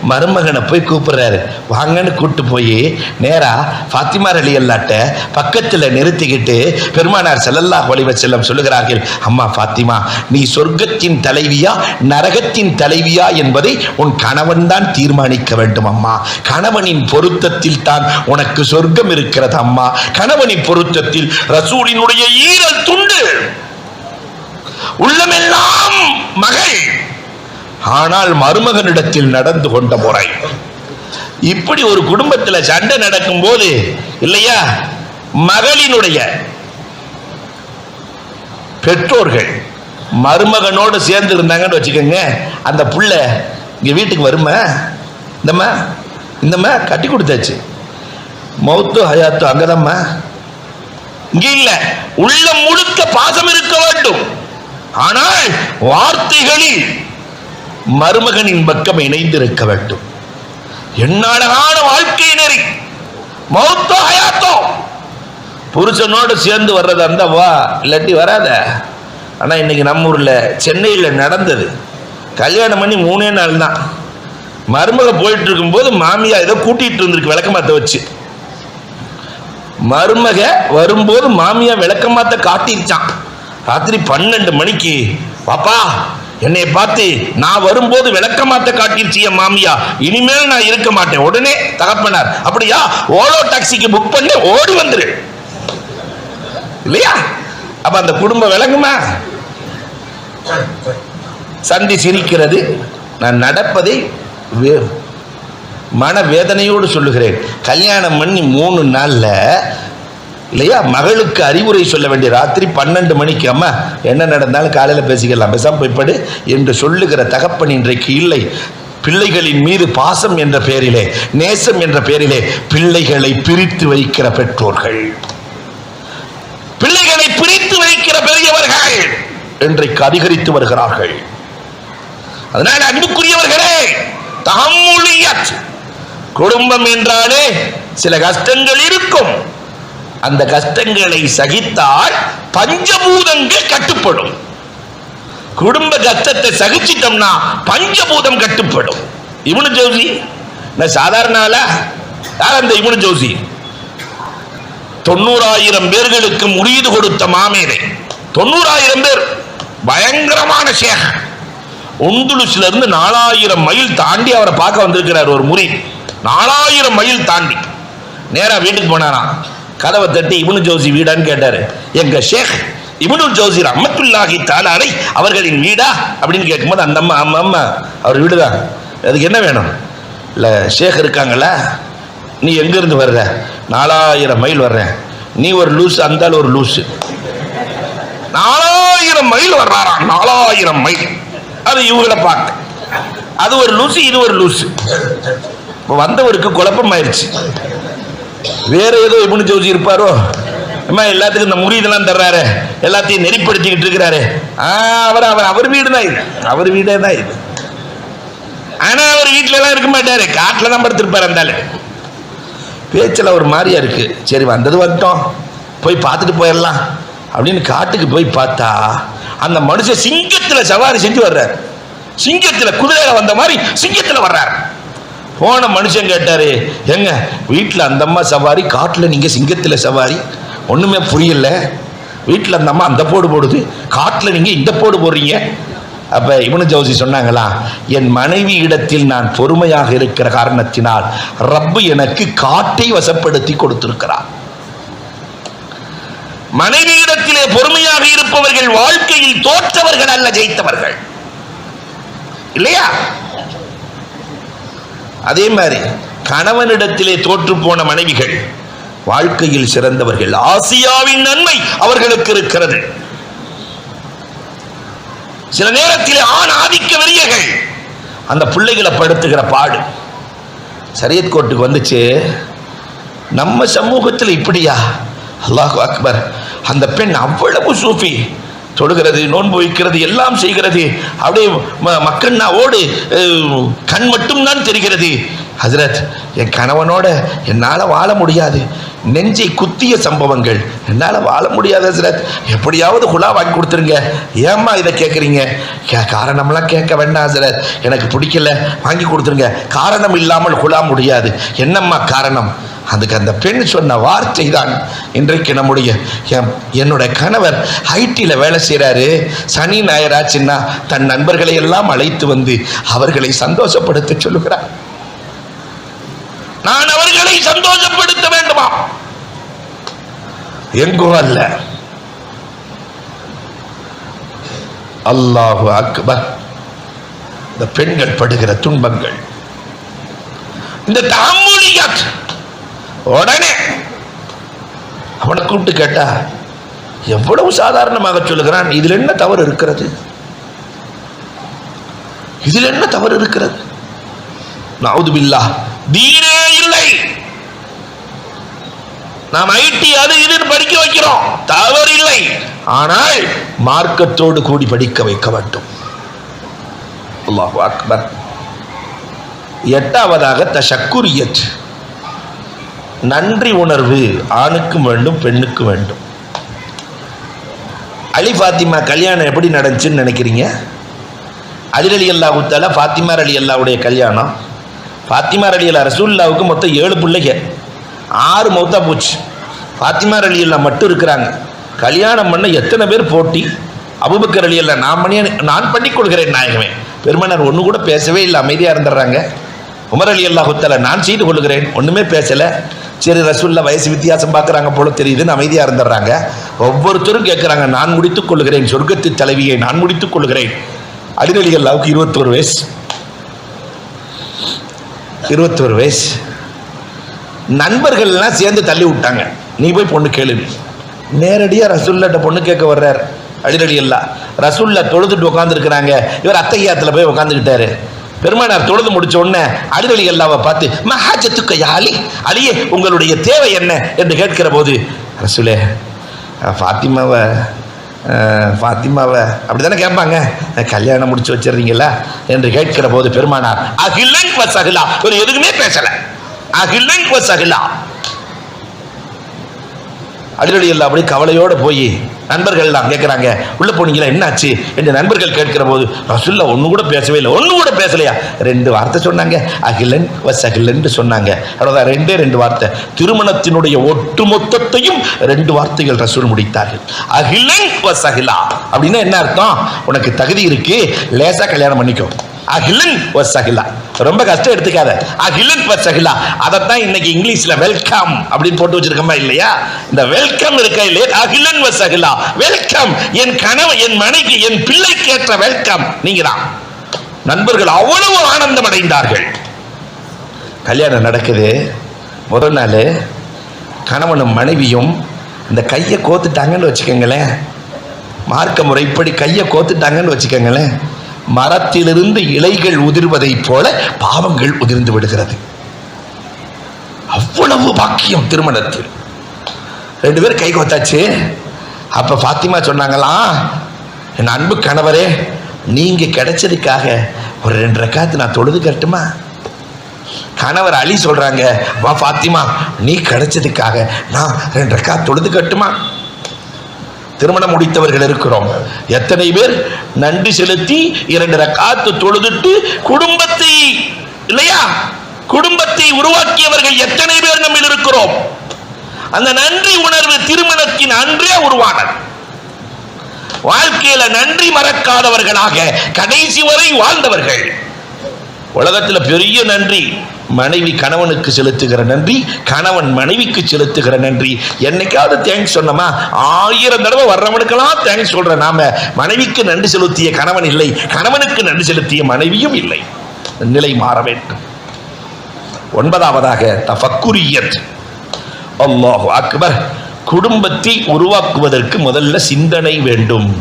மருமகனை போய் கூப்பிடுறாரு, வாங்கன்னு கூப்பிட்டு போய் நேரா ஃபாத்திமா ரலியல்லாஹு பக்கத்தில் நிறுத்திக்கிட்டு பெருமானார் ஸல்லல்லாஹு அலைஹி வஸல்லம் சொல்லுகிறார்கள், அம்மா ஃபாத்திமா, நீ சொர்க்கத்தின் தலைவியா நரகத்தின் தலைவியா என்பதை உன் கணவன் தான் தீர்மானிக்க வேண்டும் அம்மா. கணவனின் பொருத்தத்தில் தான் உனக்கு சொர்க்கம் இருக்கிறது அம்மா. கணவனின் பொருத்தத்தில் ரசூலினுடைய ஈரல் துண்டு, உள்ளமெல்லாம் மகள். ஆனால் மருமகனிடத்தில் நடந்து கொண்ட முறை. இப்படி ஒரு குடும்பத்தில் சண்டை நடக்கும் போது இல்லையா, மகளினுடைய பெற்றோர்கள் மருமகனோடு சேர்ந்து இருந்தாங்கன்னு வச்சுக்கோங்க, அந்த புள்ள இங்க வீட்டுக்கு வருமா, இந்தம்மா கட்டி கொடுத்தாச்சு, மௌத்து ஹயாத்து அங்கதம்மா, இங்க இல்ல. உள்ள முழுக்க பாசம் இருக்க வேண்டும். ஆனால் வார்த்தைகளில் மருமகனின் பக்கம் இணைந்திருக்க வேண்டும். என்ன அழகான வாழ்க்கை நெறி! மௌத்தோ ஹயாத்தோ, புருஷனோடு சேர்ந்து வர்றது அந்த வா, இல்லாட்டி வராத. ஆனா இன்னைக்கு நம்ம ஊர்ல சென்னையில் நடந்தது, கல்யாணம் பண்ணி 3 நாள் தான் மருமக போயிட்டு இருக்கும் போது மாமியா ஏதோ கூட்டிட்டு இருந்திருக்கு விளக்கமாத்த வச்சு. மருமக வரும்போது மாமியா விளக்கமாத்த காட்டிருச்சான். ராத்திரி 12 மணிக்கு, பாப்பா என்னை பார்த்து, நான் வரும்போது விளக்கமாத்த காட்டிருச்சு என் மாமியா, இனிமேல் நான் இருக்க மாட்டேன். உடனே தகப்பனார், அப்படியா ஓலோ டாக்ஸிக்கு புக் பண்ணி ஓடி வந்துரு இல்லையா? அப்ப அந்த குடும்பம் விளங்குமா? சந்தி சிரிக்கிறது. நான் நடப்பதை மன வேதனையோடு சொல்லுகிறேன். கல்யாணம் பண்ணி 3 நாள்ல இல்லையா மகளுக்கு அறிவுரை சொல்ல வேண்டிய ராத்திரி 12 மணிக்கு, அம்மா என்ன நடந்தாலும் காலையில் பேசிக்கலாம், பேசாம போய்ப்படு என்று சொல்லுகிற தகப்பன் இன்றைக்கு இல்லை. பிள்ளைகளின் மீது பாசம் என்ற பெயரிலே, நேசம் என்ற பெயரிலே பிள்ளைகளை பிரித்து வைக்கிற பெற்றோர்கள், பிள்ளைகளை பிரித்து வைக்கிற பெரியவர்கள் இன்றைக்கு அதிகரித்து வருகிறார்கள். அதனால் அன்புக்குரியவர்களே, தஹம்முலியத், குடும்பம் என்றாலே சில கஷ்டங்கள் இருக்கும். அந்த கஷ்டங்களை சகித்தால் பஞ்சபூதங்கள் கட்டுப்படும். குடும்ப கஷ்டத்தை சகிச்சிட்டோம்னா பஞ்சபூதம் கட்டுப்படும். இப்னு ஜௌசி சாதாரண ஆளா? யார் அந்த இப்னு ஜௌசி? 90,000 பேர்களுக்கு முரீது கொடுத்த மாமேதை. 90,000 பேர், பயங்கரமான ஷேக். உந்துலுஸ்ல இருந்து 4,000 மைல் தாண்டி அவரை பார்க்க வந்திருக்கிறார் ஒரு முரீத். 4,000 மைல் தாண்டி நேரா வீட்டுக்கு போனாராம். கதவை தட்டி, இப்னு ஜௌசி வீடான்னு கேட்டாரு. எங்க ஷேக் இப்னு ஜௌசி ரஹ்மத்துல்லாஹி தஆலா அலைஹி அவர்களின் வீடா அப்படின்னு கேட்கும்போது அந்த அம்மா, அம்மா அம்மா அவர் வீடுதான், அதுக்கு என்ன வேணும்? இல்லை ஷேக் இருக்காங்கள, நீ எங்கிருந்து வர்ற? 4,000 மைல் வர்றேன். நீ ஒரு லூஸ், அந்த ஒரு லூஸ். 4,000 mile வர்றாராம், 4,000 mile. அது இவங்களை பார்க்க, அது ஒரு லூசு, இது ஒரு லூசு. வந்தவருக்கு குழப்பம் ஆயிடுச்சு. வேற ஏதோ இப்னு ஜௌசி இருப்பாரோ, அம்மா எல்லாத்துக்கும் இந்த முரீதெல்லாம் தர்றாரு, எல்லாத்தையும் நெறிப்படுத்திக்கிட்டு இருக்கிறாரு. அவர் வீடு தான் இது, அவர் வீடே தான் இது. ஆனா அவர் வீட்டுல எல்லாம் இருக்க மாட்டாரு, காட்டுல தான் படுத்திருப்பாரு. அந்த பேச்சில் ஒரு மாதிரியா இருக்கு. சரி வந்தது வந்துட்டோம், போய் பார்த்துட்டு போயிடலாம் அப்படின்னு காட்டுக்கு போய் பார்த்தா அந்த மனுஷன் சிங்கத்துல சவாரி செஞ்சு வர்றாரு. சிங்கத்துல குதிரையில வந்த மாதிரி சிங்கத்துல வர்றாரு. போன மனுஷன் கேட்டாரு, எங்க வீட்டில் அந்த அம்மா சவாரி, காட்டில் நீங்க சிங்கத்துல சவாரி, ஒண்ணுமே புரியல. வீட்டில் அந்த அம்மா அந்த போடு போடுது, காட்டில் நீங்க இந்த போடு போடுறீங்க. அப்ப இப்னு ஜௌசி சொன்னாங்களா, என் மனைவி இடத்தில் நான் பொறுமையாக இருக்கிற காரணத்தினால் ரப்பு எனக்கு காட்டை வசப்படுத்தி கொடுத்திருக்கிறார். மனைவி இடத்திலே பொறுமையாக இருப்பவர்கள் வாழ்க்கையில் தோற்றவர்கள் அல்ல, ஜெயித்தவர்கள் இல்லையா? அதே மாதிரி கணவனிடத்திலே தோற்று போன மனைவிகள் வாழ்க்கையில் சிறந்தவர்கள். ஆசியாவின் நன்மை அவர்களுக்கு இருக்கிறது. சில நேரத்தில் ஆண் ஆதிக்க வெறியர்கள் அந்த பிள்ளைகளை படுத்துகிற பாடு. ஷரியத் கோர்ட்டுக்கு வந்துச்சு, நம்ம சமூகத்தில் இப்படியா? அல்லாஹு அக்பர். அந்த பெண் அவ்வளவு சூஃபி, தொடுகிறது, நோன்பு வைக்கிறது, எல்லாம் செய்கிறது. அப்படியே மக்கள்னா ஓடு, கண் மட்டும் தான் தெரிகிறது. ஹஜ்ரத், என் கணவனோட என்னால் வாழ முடியாது, நெஞ்சை குத்திய சம்பவங்கள், என்னால் வாழ முடியாது ஹஜ்ரத், எப்படியாவது குலா வாங்கி கொடுத்துருங்க. ஏம்மா இதை கேட்குறீங்க? காரணம்லாம் கேட்க வேண்டாம் ஹஜ்ரத், எனக்கு பிடிக்கல, வாங்கி கொடுத்துருங்க. காரணம் இல்லாமல் குலா முடியாது. என்னம்மா காரணம்? அதுக்கு அந்த பெண் சொன்ன வார்த்தை தான் இன்றைக்கு என்னுடைய கணவர் ஐடியில் வேலை செய்கிறாரு. சனி ஞாயிறாச்சுன்னா தன் நண்பர்களை எல்லாம் அழைத்து வந்து அவர்களை சந்தோஷப்படுத்த சொல்லுகிறார். நான் அவர்களை சந்தோஷப்படுத்த வேண்டுமா? எங்கோ அல்ல. அல்லாஹு அக்பர். இந்த பெண்கள் படுகிற துன்பங்கள், இந்த தஹம்முலியத். உடனே அவனை கூப்பிட்டு கேட்டா எவ்வளவு சாதாரணமாக சொல்லுகிறான். இதில் என்ன தவறு இருக்கிறது? இதில் என்ன தவறு இருக்கிறது? நஅூது பில்லாஹ். தீனே இல்லை. நாம் ஐடி அது இதுன்னு படிக்க வைக்கிறோம், தவறு இல்லை. ஆனால் மார்க்கத்தோடு கூடி படிக்க வைக்க வேண்டும். அல்லாஹு அக்பர். 8வதாக தஷக்குரியத், நன்றி உணர்வு ஆணுக்கும் வேண்டும் பெண்ணுக்கும் வேண்டும். அலி ஃபாத்திமா கல்யாணம் எப்படி நடந்துச்சுன்னு நினைக்கிறீங்க? அலி ரலியல்லாஹு தஆலா ஃபாத்திமா ரலியல்லாஹுடைய கல்யாணம் ஃபாத்திமா ரலியல்லாஹு ரசூலுல்லாஹ்வுக்கு மொத்தம் 7 பிள்ளைங்க, 6 மௌத்தா போச்சு. ஃபாத்திமா ரலியல்லாஹு மட்டும் இருக்கிறாங்க. கல்யாணம் பண்ண எத்தனை பேர் போட்டி. அபூபக்கர் ரலியல்லாஹு நான் பண்ணிக் கொள்கிறேன் நாயகமே. பெருமனார் ஒன்று கூட பேசவே இல்லை, அமைதியாக இருந்துடுறாங்க. உமர் ரலியல்லாஹு தஆலா நான் செய்து கொள்கிறேன், ஒன்றுமே பேசலை. சரி ரசூலுல்லாஹ் வயசு வித்தியாசம் பார்க்குறாங்க போல தெரியுதுன்னு அமைதியாக இருந்துடுறாங்க. ஒவ்வொருத்தரும் கேட்குறாங்க, நான் முடித்துக் கொள்கிறேன், சொர்க்கத்து தலைவியை நான் முடித்துக் கொள்கிறேன். அலி ரலியல்லாஹுக்கு 21 வயசு. 21 வயசு. நண்பர்கள்லாம் சேர்ந்து தள்ளி விட்டாங்க, நீ போய் பொண்ணு கேளு. நேரடியாக ரசூலுல்லாஹ்ட்ட பொண்ணு கேட்க வர்றார் அலி ரலியல்லாஹு. ரசூலுல்லாஹ் தொழுதுட்டு உட்காந்துருக்கிறாங்க, இவர் அத்தையாத்தில் போய் உட்காந்துக்கிட்டாரு. பெருமானார் தொழுது முடிச்ச உடனே அலி ரலியல்லாஹுவை பார்த்து மஹாஜத்துக்க யா அலி, அலியே உங்களுடைய தேவை என்ன என்று கேட்கிற போது, ரசூலே ஃபாத்திமாவை அப்படி தானே கேட்பாங்க, கல்யாணம் முடிச்சு வச்சிருந்தீங்களா என்று கேட்கிற போது பெருமானார் அகிலன் வ சஹிலா, ஒரு எதுவுமே பேசல. அகிலன் வ சஹிலா. அலி ரலியல்லாஹு அப்படி கவலையோடு போய் நண்பர்கள் எல்லாம் கேட்குறாங்க, உள்ள போனீங்களா என்னாச்சு என்று நண்பர்கள் கேட்கிற போது ரசூலுல்லாஹ் ஒன்று கூட பேசவே இல்லை. ஒன்று கூட பேசலையா? 2 வார்த்தை சொன்னாங்க, அகிலன் வ சஹிலன் சொன்னாங்க. அவ்வளோதான், 2 வார்த்தை. திருமணத்தினுடைய ஒட்டுமொத்தத்தையும் 2 வார்த்தைகள் ரசூல் முடித்தார்கள். அகிலன் வ சஹிலா அப்படின்னா என்ன அர்த்தம்? உனக்கு தகுதி இருக்கு, லேசா கல்யாணம் பண்ணிக்கோ. அகிலன் வ சஹிலா, ரொம்ப கஷ்டம் எடுத்துக்காத. அகிலன் வ சஹிலா, அதைத்தான் இன்னைக்கு இங்கிலீஷ்ல வெல்கம் அப்படின்னு போட்டு வச்சிருக்கோமா இல்லையா? இந்த வெல்கம் இருக்கா இல்லையா? அகிலன் வ சஹிலா, வெல்கம். என் கணவன், என் மனைவி, என் பிள்ளைக்கு ஏற்ற வெல்கம் நீங்க தான். நண்பர்கள் அவ்வளவு ஆனந்தம் அடைந்தார்கள். கல்யாணம் நடக்குது. முதல் நாள் கணவனும் மனைவியும் இந்த கையை கோத்துட்டாங்கன்னு வச்சுக்கோங்களேன், மார்க்க முறைப்படி கையை கோத்துட்டாங்கன்னு வச்சுக்கோங்களேன், மரத்திலிருந்து இலைகள் உதிர்வதை போல பாவங்கள் உதிர்ந்து விடுகிறது. அவ்வளவு பாக்கியம் திருமணத்தில். 2 பேர் கை கோத்தாச்சு. அப்ப ஃபாத்திமா சொன்னாங்களாம், என் அன்பு கணவரே, நீங்க கிடைச்சதுக்காக ஒரு 2 ரக்காத்து நான் தொழுது கட்டுமா? கணவர் அலி சொல்றாங்க, வா ஃபாத்திமா, நீ கிடைச்சதுக்காக நான் 2 ரக்காத்து தொழுது கட்டுமா? திருமணம் முடித்தவர்கள் இருக்கிறோம். எத்தனை பேர் நன்றி செலுத்தி 2 ரக்காத்து தொழுதுட்டு குடும்பத்தை இல்லையா, குடும்பத்தை உருவாக்கியவர்கள் எத்தனை பேர் நம்ம இருக்கிறோம்? அந்த நன்றி உணர்வு திருமணத்தின் அன்றே உருவானது. வாழ்க்கையில நன்றி மறக்காதவர்களாக கடைசி வரை வாழ்ந்தவர்கள். உலகத்தில் பெரிய நன்றி மனைவி கணவனுக்கு செலுத்துகிற நன்றி, கணவன் மனைவிக்கு செலுத்துகிற நன்றி. என்னைக்காவது தேங்க்ஸ் சொன்னோமா? 1000 தடவை வர்றவனுக்கெல்லாம் தேங்க்ஸ் சொல்ற நாம மனைவிக்கு நன்றி செலுத்திய கணவன் இல்லை, கணவனுக்கு நன்றி செலுத்திய மனைவியும் இல்லை. நிலை மாற வேண்டும். 9வதாக தஃபக்குரியத். அல்லாஹு அக்பர். குடும்பத்தை உருவாக்குவதற்கு முதல்ல சிந்தனை வேண்டும்.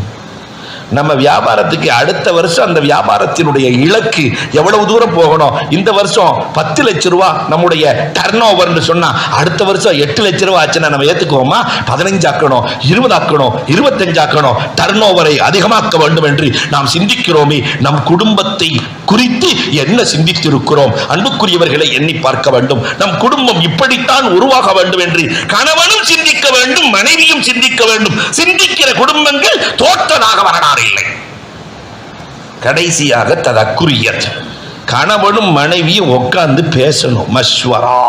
நம்ம வியாபாரத்துக்கு அடுத்த வருஷம் அந்த வியாபாரத்தினுடைய இலக்கு எவ்வளவு தூரம் போகணும்? இந்த வருஷம் 10 லட்சம் ரூபாய் நம்முடைய டர்ன் ஓவர்னு சொன்னா அடுத்த வருஷம் 8 லட்சம் ரூபாய் ஆச்சுன்னா நம்ம ஏத்துக்குவோமா? 15 ஆக்கணும், 20 ஆக்கணும், 25 ஆக்கணும், டர்ன் ஓவரை அதிகமாக்க வேண்டும் என்று நாம் சிந்திக்கிறோமே. நம் குடும்பத்தை குறித்து என்ன சிந்தித்திருக்கிறோம்? அன்புக்குரியவர்களை எண்ணி பார்க்க வேண்டும். நம் குடும்பம் இப்படித்தான் உருவாக வேண்டும் என்று கணவனும் சிந்திக்க வேண்டும், மனைவியும் சிந்திக்க வேண்டும். சிந்திக்கிற குடும்பங்கள் தோற்றதாக வரலாறு இல்லை. கடைசியாக ததக்குரியத். கணவனும் மனைவியும் உட்கார்ந்து பேசணும். மஷ்வரா,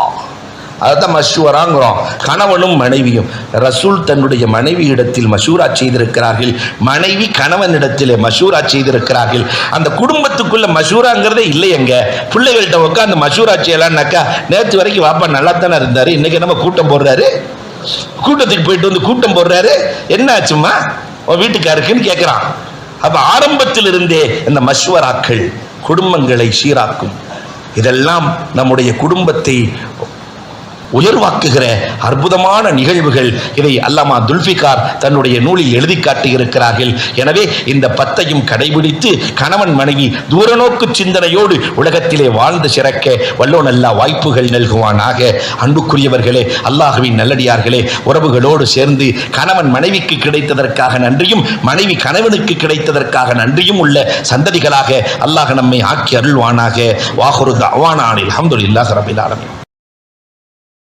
அதுதான் மஷ்வராங்கிறோம். கணவனும் மனைவியும். ரசூல் தன்னுடைய மனைவி இடத்தில் மஷூரா செய்திருக்கிறார்கள், மனைவி கணவனிடத்திலே மஷூரா செய்திருக்கிறார்கள். அந்த குடும்பத்துக்குள்ள மஷூராங்கிறதே இல்லையங்க. பிள்ளைகள்கிட்ட உட்காந்து மஷூரா செய்யலான்னாக்கா, நேற்று வரைக்கும் வாப்பா நல்லா தானே இருந்தாரு, இன்னைக்கு நம்ம கூட்டம் போடுறாரு, கூட்டத்துக்கு போயிட்டு வந்து கூட்டம் போடுறாரு, என்ன ஆச்சுமா உன் வீட்டுக்காருக்குன்னு கேட்கிறான். அப்ப ஆரம்பத்தில் இருந்தே இந்த மஷ்வராக்கள் குடும்பங்களை சீராக்கும். இதெல்லாம் நம்முடைய குடும்பத்தை உயர்வாக்குகிற அற்புதமான நிகழ்வுகள். இதை அல்லாமா துல்ஃபிகார் தன்னுடைய நூலில் எழுதி காட்டியிருக்கிறார்கள். எனவே இந்த 10ஐயும் கடைபிடித்து கணவன் மனைவி தூரநோக்கு சிந்தனையோடு உலகத்திலே வாழ்ந்து சிறக்க வல்லோன் அல்லாஹ் வாய்ப்புகள் நல்குவானாக. அன்புக்குரியவர்களே, அல்லாஹ்வின் நல்லடியார்களே, உறவுகளோடு சேர்ந்து கணவன் மனைவிக்கு கிடைத்ததற்காக நன்றியும் மனைவி கணவனுக்கு கிடைத்ததற்காக நன்றியும் உள்ள சந்ததிகளாக அல்லாஹ் நம்மை ஆக்கி அருள்வானாக. வாஹுரு தஅவானா அல்ஹம்துலில்லாஹி ரப்பில் ஆலமீன்.